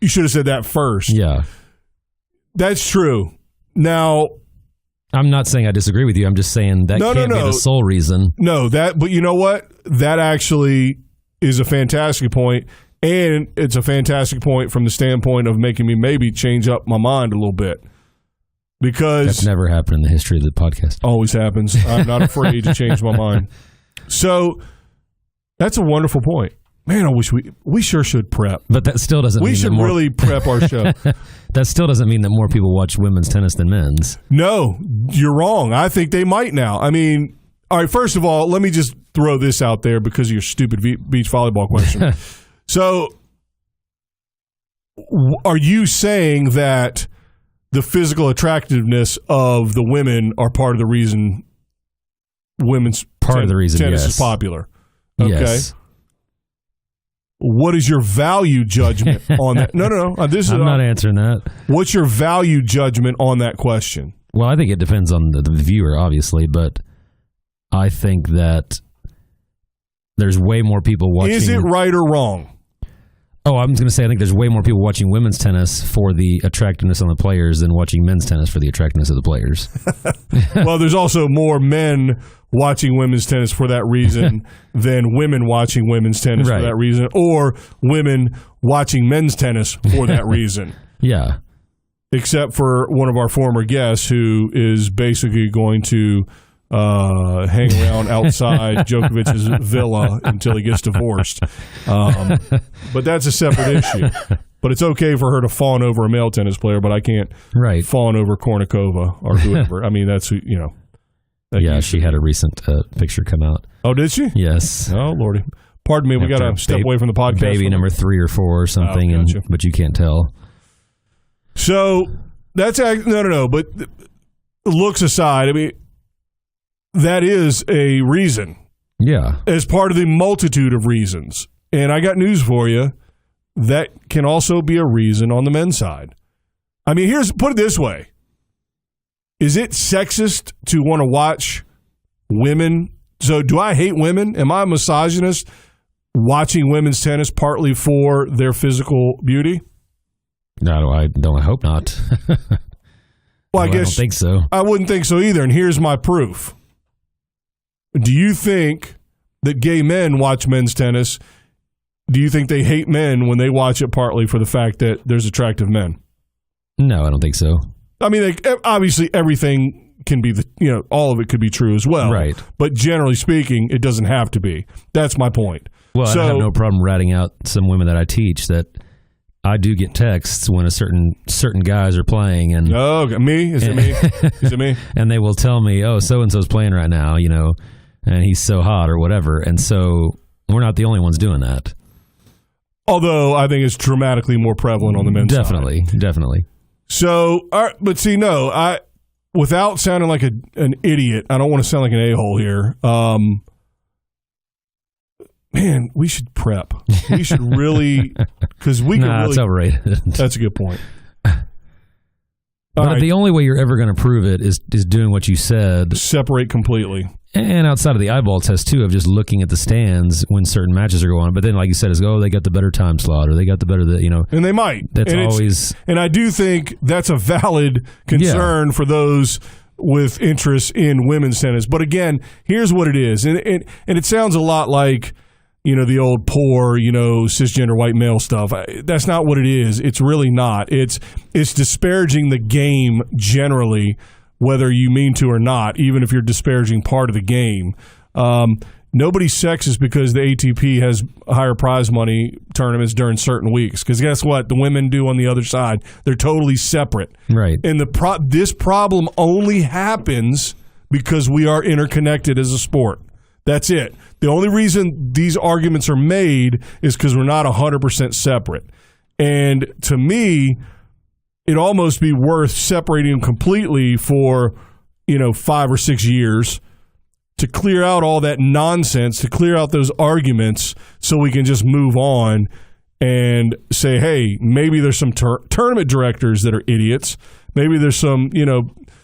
that first. Yeah. That's true. Now, I'm not saying I disagree with you. I'm just saying that can't be the sole reason. No, but you know what? That actually is a fantastic point. And it's a fantastic point from the standpoint of making me maybe change up my mind a little bit. Because that's never happened in the history of the podcast. Always happens. I'm not afraid to change my mind. So that's a wonderful point. Man, I wish we sure should prep. But that still doesn't mean we should really prep our show. That still doesn't mean that more people watch women's tennis than men's. No, you're wrong. I think they might now. I mean, all right, first of all, let me just throw this out there because of your stupid beach volleyball question. So, are you saying that the physical attractiveness of the women are part of the reason women's tennis is popular? Okay. Yes. What is your value judgment on that? No. I'm not answering that. What's your value judgment on that question? Well, I think it depends on the viewer, obviously, but I think that there's way more people watching. Is it right or wrong? Oh, I'm going to say I think there's way more people watching women's tennis for the attractiveness on the players than watching men's tennis for the attractiveness of the players. Well, there's also more men watching women's tennis for that reason than women watching women's tennis for that reason, or women watching men's tennis for that reason. Yeah. Except for one of our former guests who is basically going to hang around outside Djokovic's villa until he gets divorced. But that's a separate issue. But it's okay for her to fawn over a male tennis player, but I can't fawn over Kornikova or whoever. I mean, that's, yeah, she had a recent picture come out. Oh, did she? Yes. Oh, Lordy. Pardon me, we got to step away from the podcast. Baby number 3 or 4 or something, but you can't tell. So, that's... No. But looks aside, I mean, that is a reason. Yeah. As part of the multitude of reasons. And I got news for you. That can also be a reason on the men's side. I mean, put it this way. Is it sexist to want to watch women? So do I hate women? Am I a misogynist watching women's tennis partly for their physical beauty? No, I hope not. Well, I guess I don't think so. I wouldn't think so either, and here's my proof. Do you think that gay men watch men's tennis? Do you think they hate men when they watch it partly for the fact that there's attractive men? No, I don't think so. I mean, obviously everything can be all of it could be true as well. Right. But generally speaking, it doesn't have to be. That's my point. Well, I have no problem ratting out some women that I teach that I do get texts when certain guys are playing, and me? Is it me? Is it me? And they will tell me, "Oh, so and so's playing right now," and he's so hot or whatever. And so we're not the only ones doing that. Although I think it's dramatically more prevalent on the men's side. Definitely. So, but see, no, without sounding like an idiot, I don't want to sound like an a-hole here. Man, we should prep. We should really, because we can really. It's overrated. That's a good point. But the only way you're ever going to prove it is doing what you said. Separate completely. And outside of the eyeball test, too, of just looking at the stands when certain matches are going on. But then, like you said, they got the better time slot, or they got the better, And they might. That's always. And I do think that's a valid concern for those with interest in women's tennis. But again, here's what it is. And it sounds a lot like, the old poor, cisgender white male stuff. That's not what it is. It's really not. It's disparaging the game generally, whether you mean to or not, even if you're disparaging part of the game. Nobody's sexist because the ATP has higher prize money tournaments during certain weeks. Because guess what? The women do on the other side. They're totally separate. Right. And this problem only happens because we are interconnected as a sport. That's it. The only reason these arguments are made is because we're not 100% separate. And to me, it'd almost be worth separating them completely for, 5 or 6 years to clear out all that nonsense, to clear out those arguments so we can just move on and say, hey, maybe there's some tournament directors that are idiots. Maybe there's some,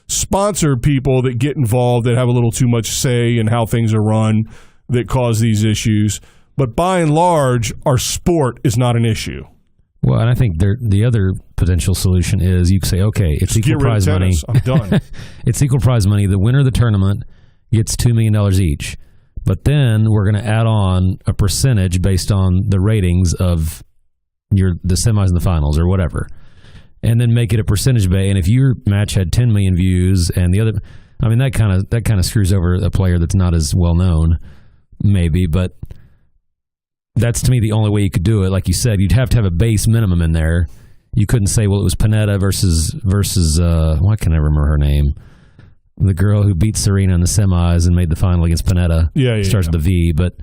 sponsor people that get involved that have a little too much say in how things are run that cause these issues. But by and large, our sport is not an issue. Well, and I think the other potential solution is you could say, okay, it's equal prize money. I'm done. It's equal prize money. The winner of the tournament gets $2 million each. But then we're going to add on a percentage based on the ratings of the semis and the finals or whatever. And then make it a percentage base. And if your match had 10 million views and the other, I mean, that kind of screws over a player that's not as well known, maybe. But that's, to me, the only way you could do it. Like you said, you'd have to have a base minimum in there. You couldn't say, well, it was Panetta versus why can't I remember her name? The girl who beat Serena in the semis and made the final against Panetta. Yeah. Starts with a V, but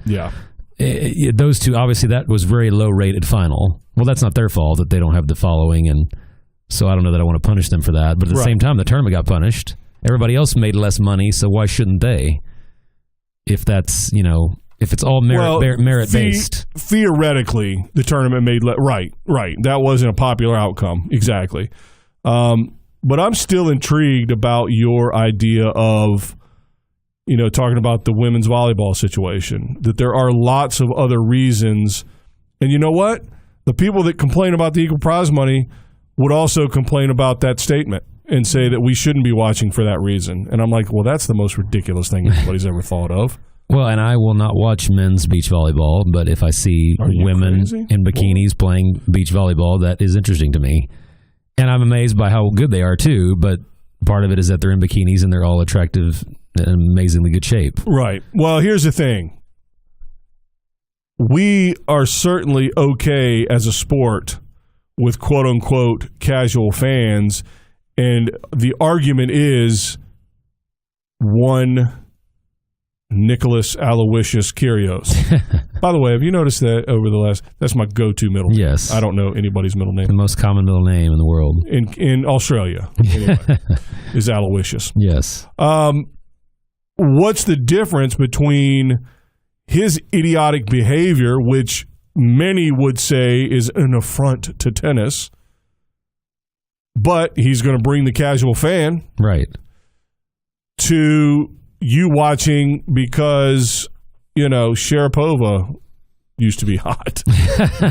those two, obviously, that was very low rated final. Well, that's not their fault that they don't have the following, and so I don't know that I want to punish them for that. But at the same time, the tournament got punished. Everybody else made less money, so why shouldn't they? If that's, if it's all merit-based. Theoretically, the tournament made right. That wasn't a popular outcome, exactly. But I'm still intrigued about your idea of, talking about the women's volleyball situation, that there are lots of other reasons. And you know what? The people that complain about the equal prize money would also complain about that statement and say that we shouldn't be watching for that reason. And I'm like, well, that's the most ridiculous thing anybody's ever thought of. Well, and I will not watch men's beach volleyball, but if I see women in bikinis playing beach volleyball, that is interesting to me. And I'm amazed by how good they are, too, but part of it is that they're in bikinis and they're all attractive and amazingly good shape. Right. Well, here's the thing. We are certainly okay as a sport with quote-unquote casual fans, and the argument is one Nicholas Aloysius Kyrgios. By the way, have you noticed that over the last... That's my go-to middle name. Yes. I don't know anybody's middle name. The most common middle name in the world. In Australia, anyway, is Aloysius. Yes. What's the difference between his idiotic behavior, which many would say is an affront to tennis. But he's going to bring the casual fan to you watching because, Sharapova used to be hot.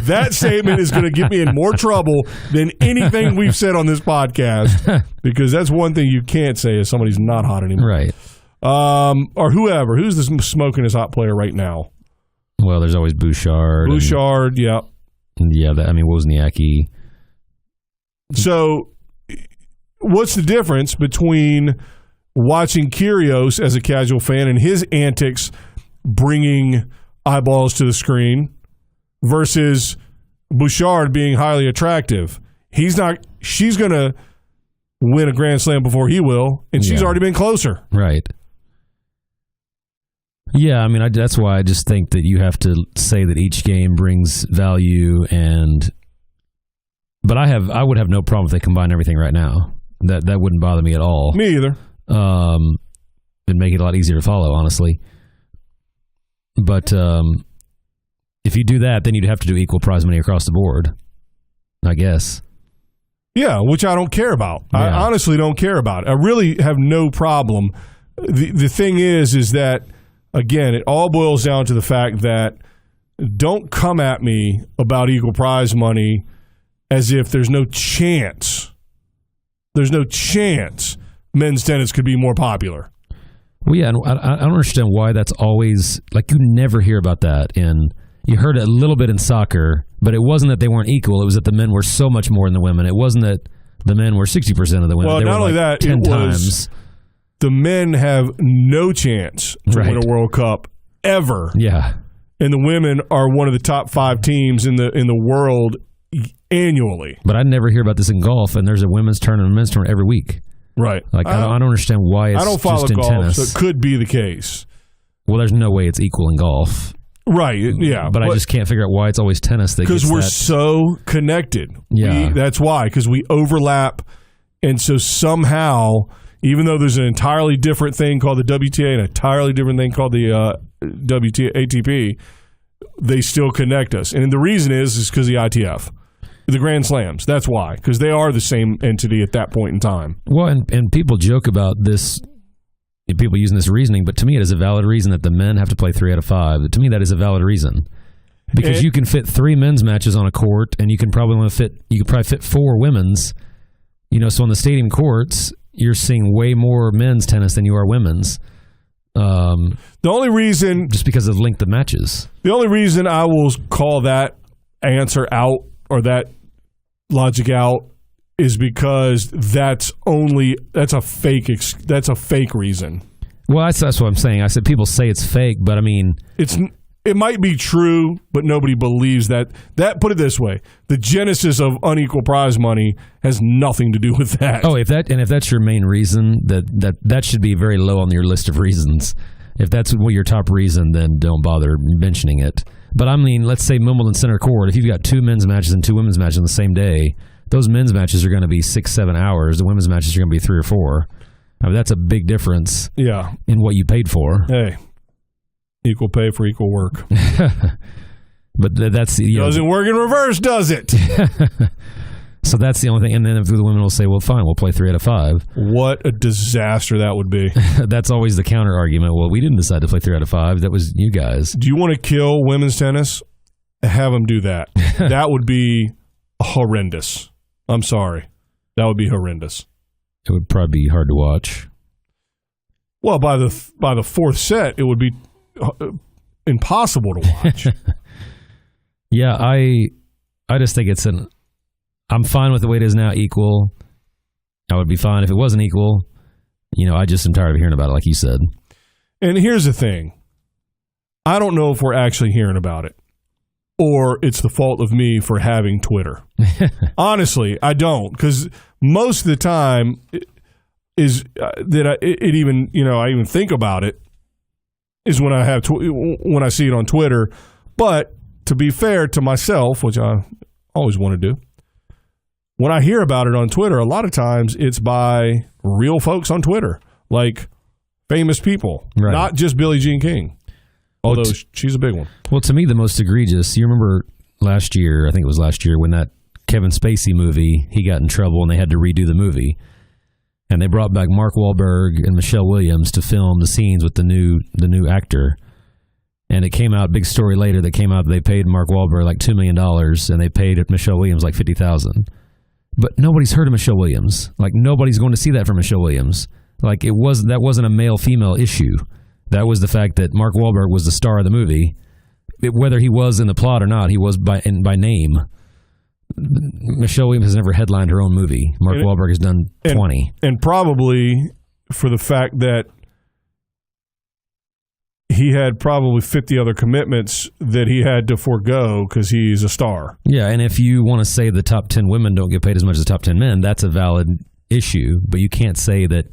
That statement is going to get me in more trouble than anything we've said on this podcast, because that's one thing you can't say is somebody's not hot anymore. Right. Or whoever. Who's the smoking as hot player right now? Well, there's always Bouchard. Yeah. Yeah, Wozniacki. So what's the difference between watching Kyrgios as a casual fan and his antics bringing eyeballs to the screen versus Bouchard being highly attractive? She's going to win a Grand Slam before he will, and she's already been closer. Right. Yeah, I mean, that's why I just think that you have to say that each game brings value, but I would have no problem if they combine everything right now. That wouldn't bother me at all. Me either. It'd make it a lot easier to follow, honestly. But if you do that, then you'd have to do equal prize money across the board, I guess. Yeah, which I don't care about. Yeah. I honestly don't care about it. I really have no problem. The thing is that, again, it all boils down to the fact that don't come at me about equal prize money as if there's no chance. There's no chance men's tennis could be more popular. Well, yeah, and I don't understand why that's always, like, you never hear about that. You heard it a little bit in soccer, but it wasn't that they weren't equal. It was that the men were so much more than the women. It wasn't that the men were 60% of the women. Well, they not were only like that, 10 it times. was the men have no chance to win a World Cup ever. Yeah. And the women are one of the top 5 teams in the world annually. But I never hear about this in golf, and there's a women's tournament and a men's tournament every week. Right. Like, I don't understand why it's just in tennis. I don't follow golf, so it could be the case. Well, there's no way it's equal in golf. Right, yeah. But I just can't figure out why it's always tennis. Because we're so connected. Yeah. That's why, because we overlap. And so somehow, even though there's an entirely different thing called the WTA and an entirely different thing called the ATP, they still connect us. And the reason is because of the ITF. The Grand Slams. That's why. Because they are the same entity at that point in time. Well, and people joke about this, people using this reasoning, but to me it is a valid reason that the men have to play 3 out of 5. To me that is a valid reason. Because you can fit 3 men's matches on a court, and you could probably fit 4 women's. So on the stadium courts, you're seeing way more men's tennis than you are women's. The only reason... Just because of the length of matches. The only reason I will call that answer out, or that logic out, is because that's a fake reason. Well, that's what I'm saying. I said people say it's fake, but I mean, it might be true, but nobody believes that. Put it this way: the genesis of unequal prize money has nothing to do with that. Oh, if that's your main reason, that should be very low on your list of reasons. If that's your top reason, then don't bother mentioning it. But I mean, let's say Wimbledon Center Court, if you've got 2 men's matches and 2 women's matches on the same day, those men's matches are going to be 6-7 hours. The women's matches are going to be 3 or 4. I mean, that's a big difference in what you paid for. Hey, equal pay for equal work. But that's... Doesn't work in reverse, does it? So that's the only thing. And then if the women will say, well, fine, we'll play 3 out of 5. What a disaster that would be. That's always the counter argument. Well, we didn't decide to play 3 out of 5. That was you guys. Do you want to kill women's tennis? Have them do that. That would be horrendous. I'm sorry. That would be horrendous. It would probably be hard to watch. Well, by the 4th set, it would be impossible to watch. Yeah, I just think I'm fine with the way it is now, equal. I would be fine if it wasn't equal. I just am tired of hearing about it, like you said. And here's the thing. I don't know if we're actually hearing about it, or it's the fault of me for having Twitter. Honestly, I don't, because most of the time is that I even think about it is when when I see it on Twitter. But to be fair to myself, which I always want to do, when I hear about it on Twitter, a lot of times it's by real folks on Twitter, like famous people, not just Billie Jean King, although she's a big one. Well, to me, the most egregious, you remember last year, I think it was last year, when that Kevin Spacey movie, he got in trouble and they had to redo the movie. And they brought back Mark Wahlberg and Michelle Williams to film the scenes with the new actor. And it came out, big story later, that came out that they paid Mark Wahlberg like $2 million and they paid Michelle Williams like $50,000. But nobody's heard of Michelle Williams. Like, nobody's going to see that from Michelle Williams. Like, that wasn't a male-female issue. That was the fact that Mark Wahlberg was the star of the movie. Whether he was in the plot or not, he was by name. Michelle Williams has never headlined her own movie. Mark Wahlberg has done 20. And probably for the fact that he had probably 50 other commitments that he had to forego because he's a star. Yeah, and if you want to say the top 10 women don't get paid as much as the top 10 men, that's a valid issue, but you can't say that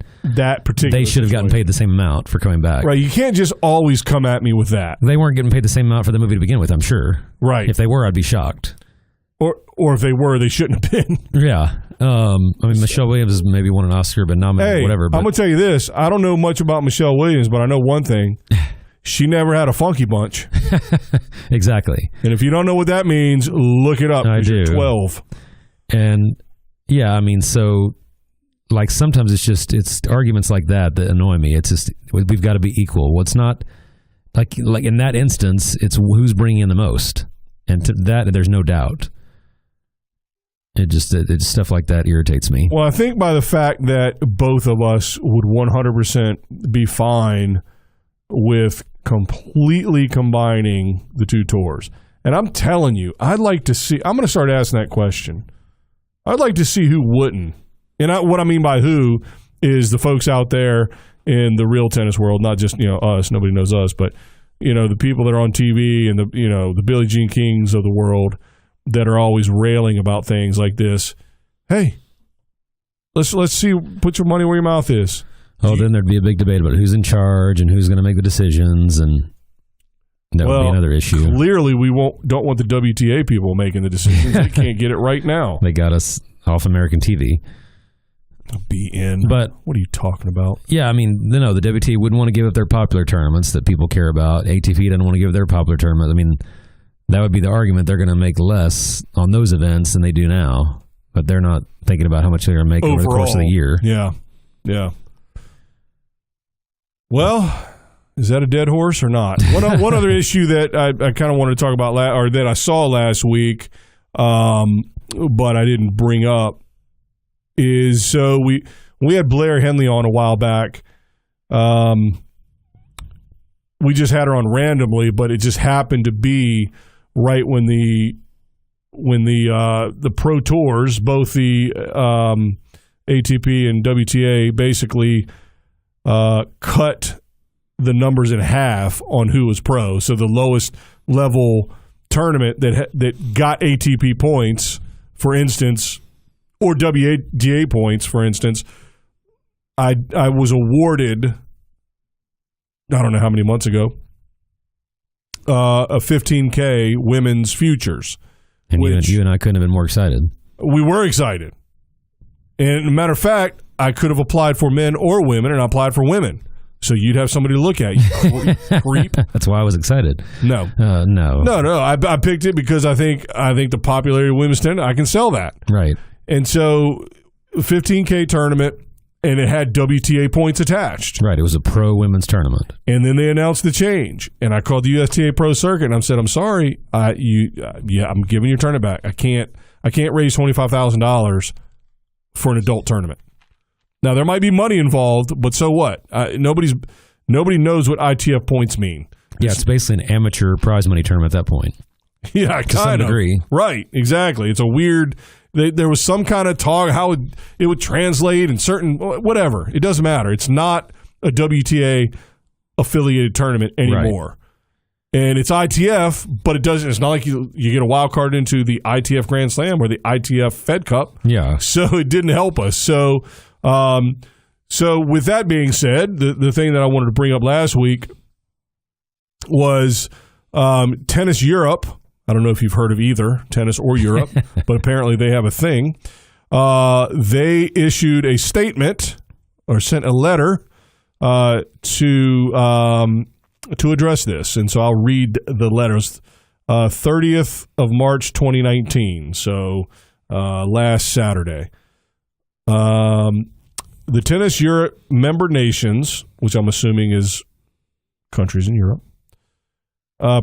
particular they should have gotten paid the same amount for coming back. Right, you can't just always come at me with that. They weren't getting paid the same amount for the movie to begin with, I'm sure. Right. If they were, I'd be shocked. Or if they were, they shouldn't have been. Yeah. I mean, Michelle Williams has maybe won an Oscar, but nominated, whatever. But I'm going to tell you this. I don't know much about Michelle Williams, but I know one thing. She never had a funky bunch. Exactly. And if you don't know what that means, look it up. I do. You're 12. And, yeah, I mean, so, like, sometimes it's arguments like that annoy me. It's just, we've got to be equal. Well, it's not, like in that instance, it's who's bringing in the most. And to that, there's no doubt. It's stuff like that irritates me. Well, I think by the fact that both of us would 100% be fine with completely combining the two tours. And I'm telling you, I'd like to see, I'm going to start asking that question. I'd like to see who wouldn't. And what I mean by who is the folks out there in the real tennis world, not just, us, nobody knows us, but, the people that are on TV and the Billie Jean Kings of the world that are always railing about things like this. Hey, let's see, put your money where your mouth is. Oh, then there'd be a big debate about who's in charge and who's going to make the decisions, and that would be another issue. Clearly, we don't want the WTA people making the decisions. They can't get it right now. They got us off American TV. Be in. But what are you talking about? Yeah, I mean, the WTA wouldn't want to give up their popular tournaments that people care about. ATP doesn't want to give their popular tournaments. I mean, that would be the argument. They're going to make less on those events than they do now, but they're not thinking about how much they're going to make over the course of the year. Yeah. Well, is that a dead horse or not? One other issue that I kind of wanted to talk about, or that I saw last week, but I didn't bring up, is so we had Blair Henley on a while back. We just had her on randomly, but it just happened to be right when the pro tours, both the ATP and WTA, basically cut the numbers in half on who was pro. So the lowest level tournament that got ATP points, for instance, or WTA points, for instance, I was awarded, I don't know how many months ago, a 15K women's futures. And you and I couldn't have been more excited. We were excited. And as a matter of fact, I could have applied for men or women, and I applied for women. So you'd have somebody to look at, you creep. That's why I was excited. No. No. I picked it because I think the popularity of women's tennis, I can sell that. Right. And so 15K tournament, and it had WTA points attached. Right. It was a pro women's tournament. And then they announced the change. And I called the USTA Pro Circuit, and I said, I'm sorry, I'm giving your tournament back. I can't raise $25,000 for an adult tournament. Now, there might be money involved, but so what? Nobody knows what ITF points mean. Yeah, it's basically an amateur prize money tournament at that point. Yeah, kind of. To some degree. Right, exactly. It's a weird... There was some kind of talk how it would translate in certain... Whatever. It doesn't matter. It's not a WTA-affiliated tournament anymore. Right. And it's ITF, but it's not like you get a wild card into the ITF Grand Slam or the ITF Fed Cup. Yeah. So it didn't help us. So with that being said, the thing that I wanted to bring up last week was Tennis Europe. I don't know if you've heard of either, Tennis or Europe, but apparently they have a thing. They issued a statement or sent a letter to address this. And so I'll read the letters 30th of March 2019, so last Saturday. The Tennis Europe member nations, which I'm assuming is countries in Europe,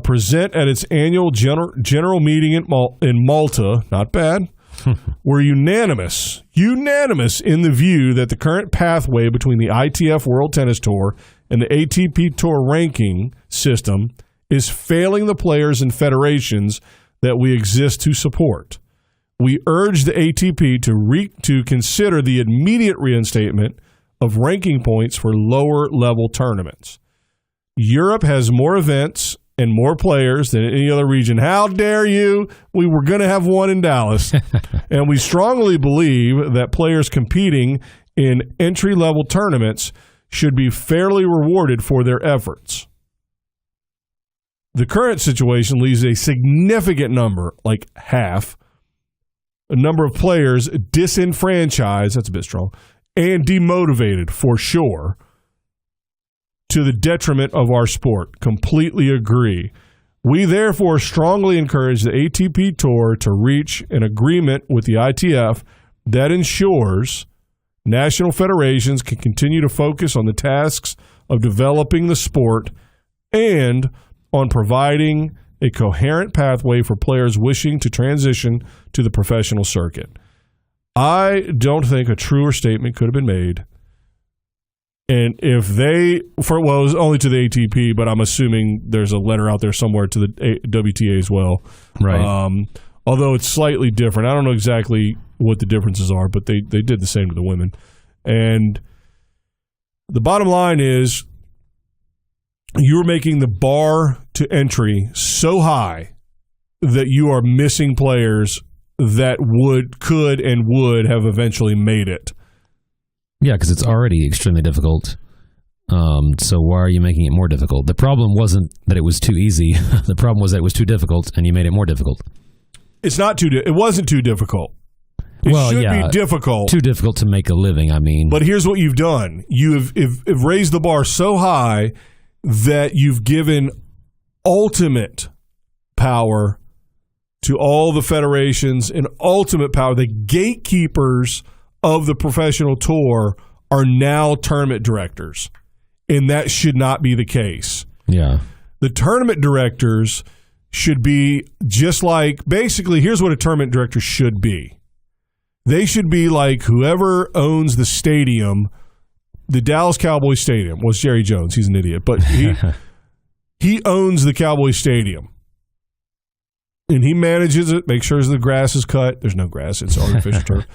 present at its annual general meeting in Malta, not bad, were unanimous in the view that the current pathway between the ITF World Tennis Tour and the ATP Tour ranking system is failing the players and federations that we exist to support. We urge the ATP to consider the immediate reinstatement of ranking points for lower-level tournaments. Europe has more events and more players than any other region. How dare you? We were going to have one in Dallas. And we strongly believe that players competing in entry-level tournaments should be fairly rewarded for their efforts. The current situation leaves a significant number, like half, a number of players disenfranchised, that's a bit strong, and demotivated for sure, to the detriment of our sport. Completely agree. We therefore strongly encourage the ATP Tour to reach an agreement with the ITF that ensures national federations can continue to focus on the tasks of developing the sport and on providing a coherent pathway for players wishing to transition to the professional circuit. I don't think a truer statement could have been made. And if it was only to the ATP, but I'm assuming there's a letter out there somewhere to the WTA as well. Right. Although it's slightly different. I don't know exactly what the differences are, but they did the same to the women. And the bottom line is, you're making the bar to entry so high that you are missing players that could have eventually made it. Yeah, because it's already extremely difficult. So why are you making it more difficult? The problem wasn't that it was too easy. The problem was that it was too difficult, and you made it more difficult. It wasn't too difficult. It should be difficult. Too difficult to make a living, I mean. But here's what you've done. You've raised the bar so high that you've given ultimate power to all the federations and ultimate power. The gatekeepers of the professional tour are now tournament directors, and that should not be the case. Yeah. The tournament directors should be just like, basically, here's what a tournament director should be. They should be like whoever owns the stadium. The Dallas Cowboys Stadium was Jerry Jones. He's an idiot, but he owns the Cowboys Stadium, and he manages it. Make sure the grass is cut. There's no grass; it's artificial turf.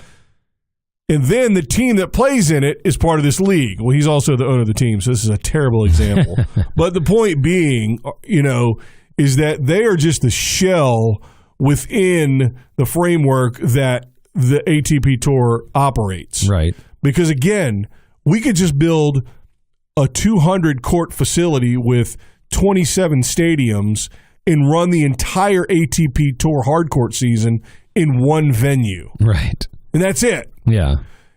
And then the team that plays in it is part of this league. Well, he's also the owner of the team, so this is a terrible example. But the point being, is that they are just the shell within the framework that the ATP Tour operates. Right. Because again, we could just build a 200-court facility with 27 stadiums and run the entire ATP Tour hardcourt season in one venue. Right. And that's it. Yeah.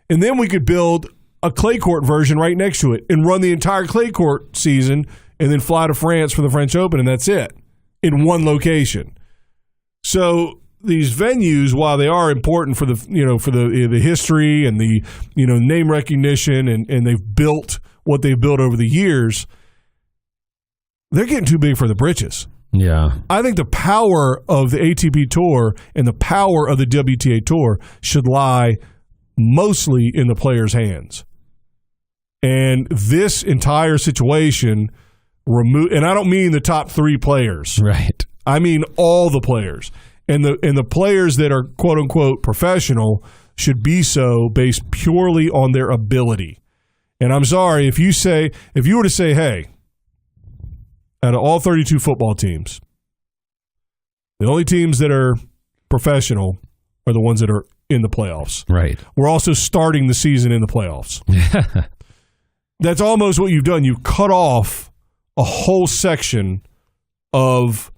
And then we could build a clay court version right next to it and run the entire clay court season and then fly to France for the French Open, and that's it, in one location. So these venues, while they are important for the history and the name recognition, and they've built what they've built over the years, they're getting too big for the britches. Yeah. I think the power of the ATP Tour and the power of the WTA Tour should lie mostly in the players' hands. And this entire situation and I don't mean the top 3 players. Right. I mean all the players. And the players that are quote unquote professional should be so based purely on their ability. And I'm sorry if you were to say, hey, out of all 32 football teams, the only teams that are professional are the ones that are in the playoffs. Right. We're also starting the season in the playoffs. That's almost what you've done. You've cut off a whole section of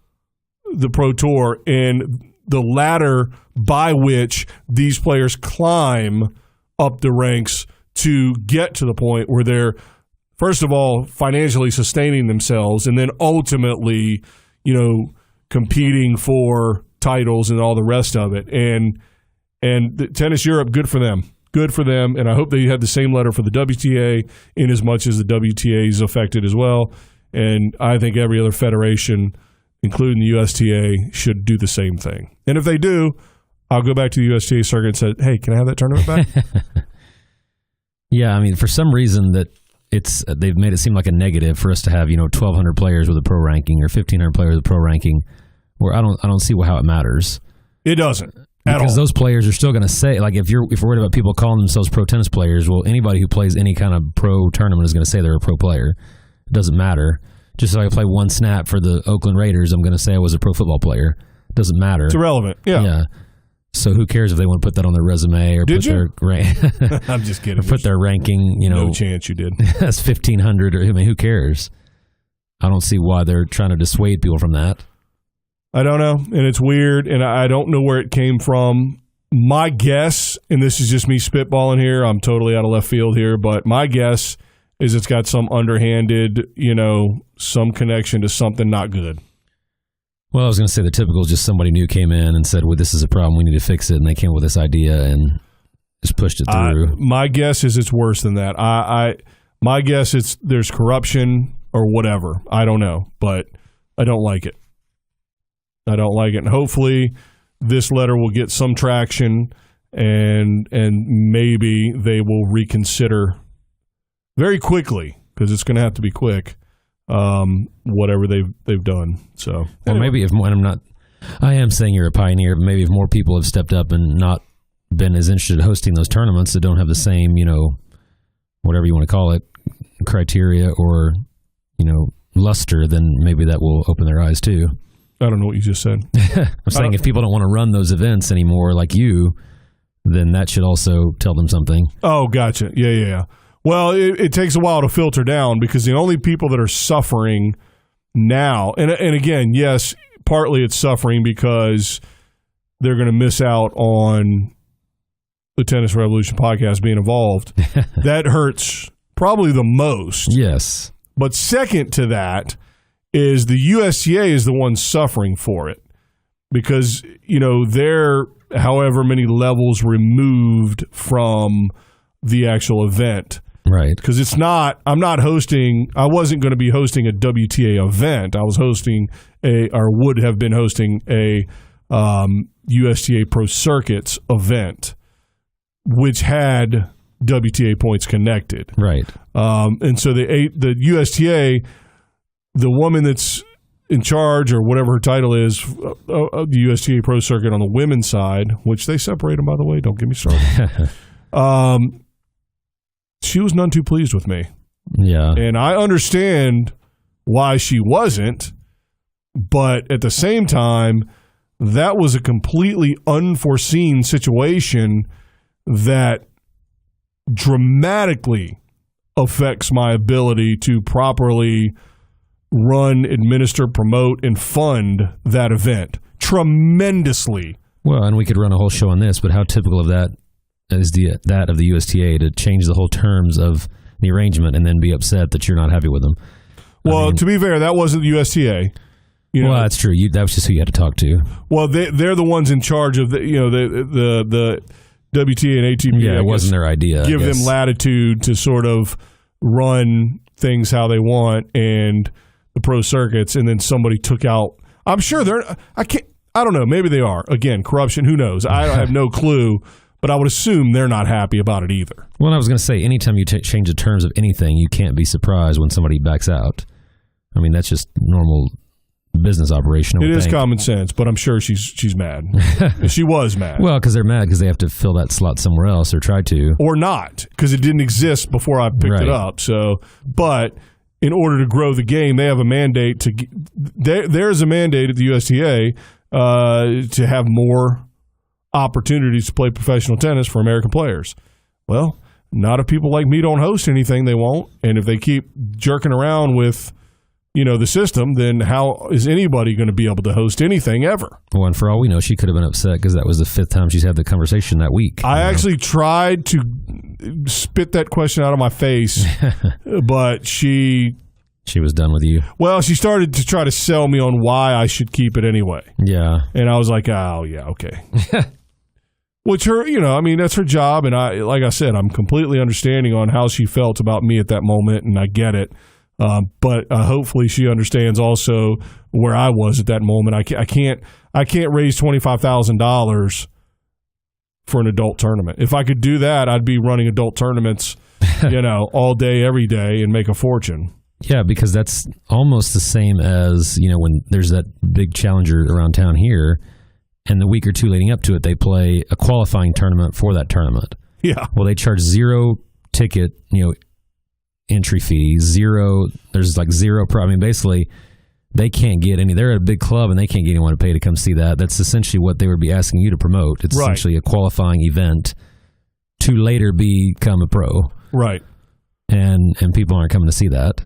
the Pro Tour and the ladder by which these players climb up the ranks to get to the point where they're, first of all, financially sustaining themselves, and then ultimately, competing for titles and all the rest of it. And the Tennis Europe, good for them. Good for them. And I hope they had the same letter for the WTA in as much as the WTA is affected as well. And I think every other federation, including the USTA, should do the same thing. And if they do, I'll go back to the USTA circuit and say, hey, can I have that tournament back? Yeah, I mean, for some reason they've made it seem like a negative for us to have 1,200 players with a pro ranking or 1,500 players with a pro ranking, where I don't see how it matters. It doesn't. Because those players are still going to say, like, if we're worried about people calling themselves pro tennis players, well, anybody who plays any kind of pro tournament is going to say they're a pro player. It doesn't matter. Just like I play one snap for the Oakland Raiders, I'm going to say I was a pro football player. It doesn't matter. It's irrelevant. Yeah. So who cares if they want to put that on their resume or their rank? I'm just kidding. Or put their ranking, No chance you did. That's 1,500. I mean, who cares? I don't see why they're trying to dissuade people from that. I don't know, and it's weird, and I don't know where it came from. My guess, and this is just me spitballing here, I'm totally out of left field here, but my guess is it's got some underhanded, some connection to something not good. Well, I was going to say the typical is just somebody new came in and said, well, this is a problem, we need to fix it, and they came up with this idea and just pushed it through. My guess is it's worse than that. My guess is there's corruption or whatever. I don't know, but I don't like it. I don't like it. And hopefully this letter will get some traction and maybe they will reconsider very quickly, because it's going to have to be quick, whatever they've done. So, well, maybe I am saying you're a pioneer, but maybe if more people have stepped up and not been as interested in hosting those tournaments that don't have the same, whatever you want to call it, criteria or, luster, then maybe that will open their eyes too. I don't know what you just said. I'm saying if people don't want to run those events anymore like you, then that should also tell them something. Oh, gotcha. Yeah. Well, it takes a while to filter down, because the only people that are suffering now, and again, yes, partly it's suffering because they're going to miss out on the Tennis Revolution podcast being involved. That hurts probably the most. Yes. But second to that is the USTA is the one suffering for it, because, they're however many levels removed from the actual event. Right. Because I wasn't going to be hosting a WTA event. I was would have been hosting a USTA Pro Circuits event, which had WTA points connected. Right. And so the USTA, the woman that's in charge, or whatever her title is, of the USTA Pro Circuit on the women's side, which they separate them, by the way, don't get me started. She was none too pleased with me. Yeah. And I understand why she wasn't, but at the same time, that was a completely unforeseen situation that dramatically affects my ability to properly run, administer, promote, and fund that event tremendously. Well, and we could run a whole show on this, but how typical of that is that of the USTA to change the whole terms of the arrangement and then be upset that you're not happy with them? Well, to be fair, that wasn't the USTA. Well, that's true. That was just who you had to talk to. Well, they're the ones in charge of the WTA and ATP. Yeah, it wasn't their idea. Give them latitude to sort of run things how they want, and the pro circuits, and then somebody took out. I'm sure I don't know. Maybe they are. Again, corruption. Who knows? I have no clue. But I would assume they're not happy about it either. Well, I was going to say, anytime you change the terms of anything, you can't be surprised when somebody backs out. I mean, that's just normal business operation. It is common sense, but I'm sure she's mad. She was mad. Well, because they're mad because they have to fill that slot somewhere else or try to. Or not, because it didn't exist before I picked it up. So, but in order to grow the game, they have a mandate to. There's a mandate at the USTA to have more opportunities to play professional tennis for American players. Well, not if people like me don't host anything, they won't. And if they keep jerking around with, the system, then how is anybody going to be able to host anything ever? Well, and for all we know, she could have been upset because that was the 5th time she's had the conversation that week. I actually tried to spit that question out of my face, but she She was done with you. Well, she started to try to sell me on why I should keep it anyway. Yeah. And I was like, oh, yeah, okay. Which that's her job. And like I said, I'm completely understanding on how she felt about me at that moment, and I get it. But hopefully she understands also where I was at that moment. I can't raise $25,000 for an adult tournament. If I could do that, I'd be running adult tournaments, all day, every day, and make a fortune. Yeah, because that's almost the same as, when there's that big challenger around town here, and the week or two leading up to it, they play a qualifying tournament for that tournament. Yeah. Well, they charge zero ticket, entry fee, zero. There's like zero. Basically, they can't get any. They're at a big club, and they can't get anyone to pay to come see that. That's essentially what they would be asking you to promote. It's essentially a qualifying event to later become a pro. Right. And people aren't coming to see that.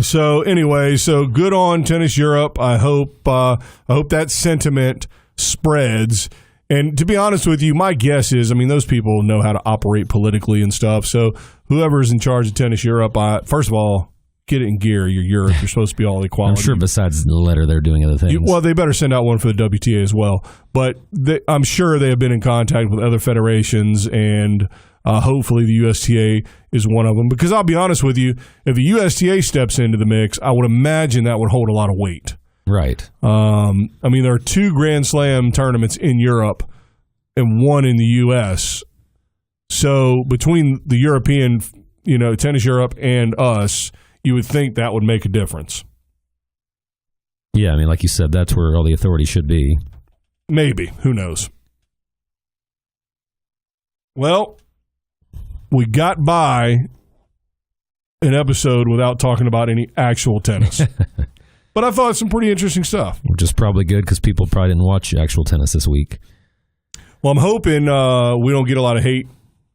So anyway, good on Tennis Europe. I hope that sentiment spreads. And to be honest with you, my guess is, those people know how to operate politically and stuff. So whoever's in charge of Tennis Europe, first of all, get it in gear. You're Europe. You're supposed to be all equality. I'm sure besides the letter, they're doing other things. Well, they better send out one for the WTA as well. But I'm sure they have been in contact with other federations, and hopefully the USTA is one of them. Because I'll be honest with you, if the USTA steps into the mix, I would imagine that would hold a lot of weight. Right. There are 2 Grand Slam tournaments in Europe and 1 in the U.S. So between the European, Tennis Europe and us, you would think that would make a difference. Yeah, like you said, that's where all the authority should be. Maybe. Who knows? Well, we got by an episode without talking about any actual tennis. But I thought some pretty interesting stuff. Which is probably good because people probably didn't watch actual tennis this week. Well, I'm hoping we don't get a lot of hate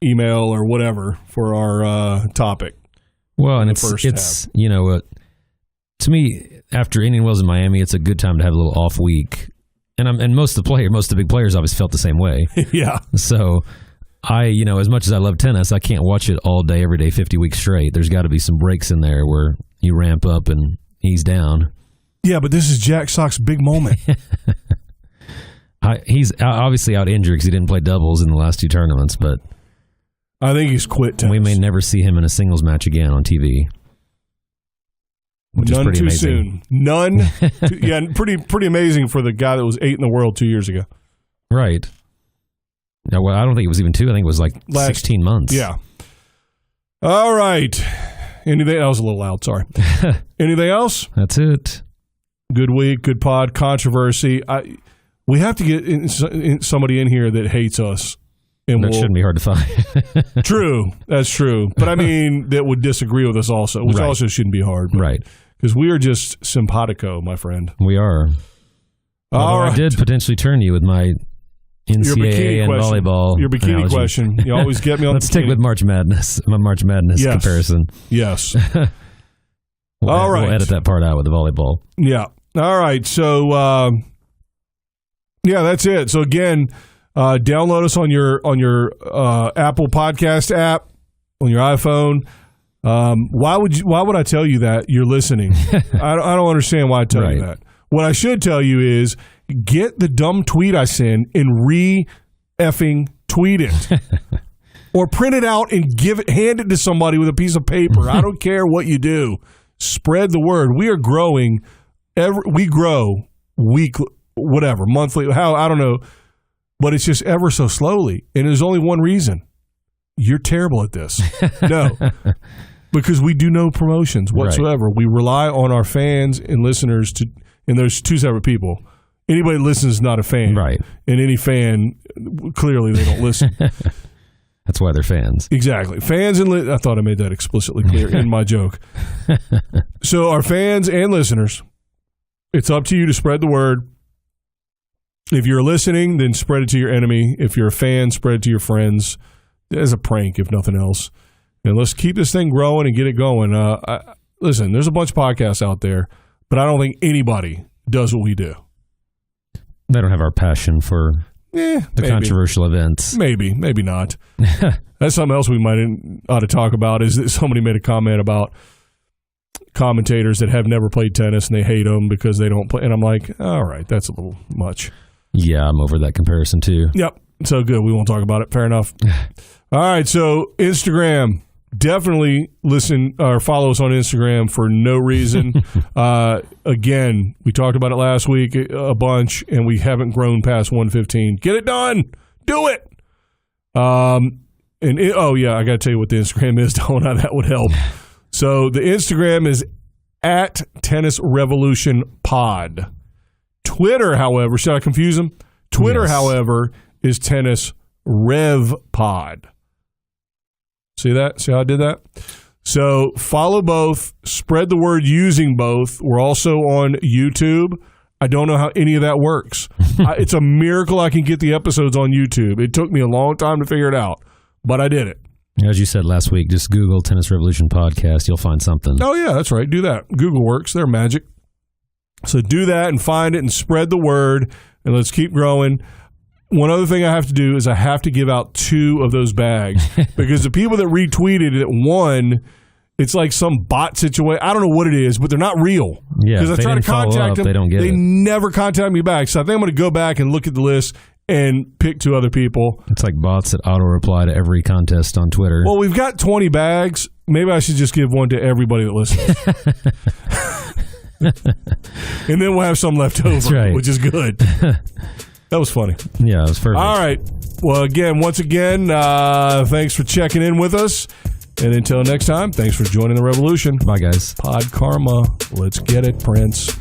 email or whatever for our topic. Well, and it's to me, after Indian Wells in Miami, it's a good time to have a little off week. And most of the big players always felt the same way. Yeah. So as much as I love tennis, I can't watch it all day, every day, 50 weeks straight. There's got to be some breaks in there where you ramp up and ease down. Yeah, but this is Jack Sock's big moment. He's obviously out injured because he didn't play doubles in the last 2 tournaments, but I think he's quit tennis. We may never see him in a singles match again on TV. Which None is pretty too amazing. Soon. None. Yeah, pretty amazing for the guy that was 8 in the world 2 years ago. Right. Yeah, well, I don't think it was even 2. I think it was 16 months. Yeah. All right. Anything? That was a little loud. Sorry. Anything else? That's it. Good week. Good pod. Controversy. We have to get somebody in here that hates us. And that shouldn't be hard to find. True. That's true. But that would disagree with us also, which also shouldn't be hard. Right. Because we are just simpatico, my friend. We are. All right. I did potentially turn you with my NCAA and volleyball. Your bikini analogy. Question. You always get me on Let's stick with March Madness. My March Madness comparison. Yes. All right. We'll edit that part out with the volleyball. Yeah. All right. So, that's it. So, again, download us on your Apple Podcast app, on your iPhone. Why would I tell you that? You're listening. I don't understand why I tell you that. What I should tell you is get the dumb tweet I send and re-effing tweet it. Or print it out and hand it to somebody with a piece of paper. I don't care what you do. Spread the word. We are growing. We grow weekly, whatever, monthly, I don't know. But it's just ever so slowly. And there's only one reason. You're terrible at this. No. Because we do no promotions whatsoever. Right. We rely on our fans and listeners and there's 2 separate people. Anybody that listens is not a fan. Right. And any fan, clearly they don't listen. That's why they're fans. Exactly. Fans and I thought I made that explicitly clear in my joke. So our fans and listeners, it's up to you to spread the word. If you're listening, then spread it to your enemy. If you're a fan, spread it to your friends. As a prank, if nothing else. And let's keep this thing growing and get it going. Listen, there's a bunch of podcasts out there, but I don't think anybody does what we do. They don't have our passion for the controversial events. Maybe not. That's something else we ought to talk about is that somebody made a comment about commentators that have never played tennis and they hate them because they don't play. And I'm like, all right, that's a little much. Yeah, I'm over that comparison too. Yep. So good. We won't talk about it. Fair enough. All right. So Instagram, definitely listen or follow us on Instagram for no reason. Again, we talked about it last week a bunch, and we haven't grown past 115. Get it done. Do it. I got to tell you what the Instagram is, Donna. That would help. So the Instagram is at Tennis Revolution Pod. Twitter, however, should I confuse them? Twitter, yes. However, is Tennis Rev Pod. See that? See how I did that? So follow both. Spread the word using both. We're also on YouTube. I don't know how any of that works. It's a miracle I can get the episodes on YouTube. It took me a long time to figure it out, but I did it. As you said last week, just Google Tennis Revolution Podcast. You'll find something. Oh, yeah, that's right. Do that. Google works. They're magic. So do that and find it and spread the word, and let's keep growing. One other thing I have to do is I have to give out 2 of those bags because the people that retweeted it, one, it's like some bot situation. I don't know what it is, but they're not real. Yeah, because I try to contact them. They don't get it. They never contact me back. So I think I'm going to go back and look at the list and pick 2 other people. It's like bots that auto-reply to every contest on Twitter. Well, we've got 20 bags. Maybe I should just give one to everybody that listens. And then we'll have some left over, right. Which is good. That was funny. Yeah, it was perfect. All right. Well, once again, thanks for checking in with us. And until next time, thanks for joining the revolution. Bye, guys. Pod Karma. Let's get it, Prince.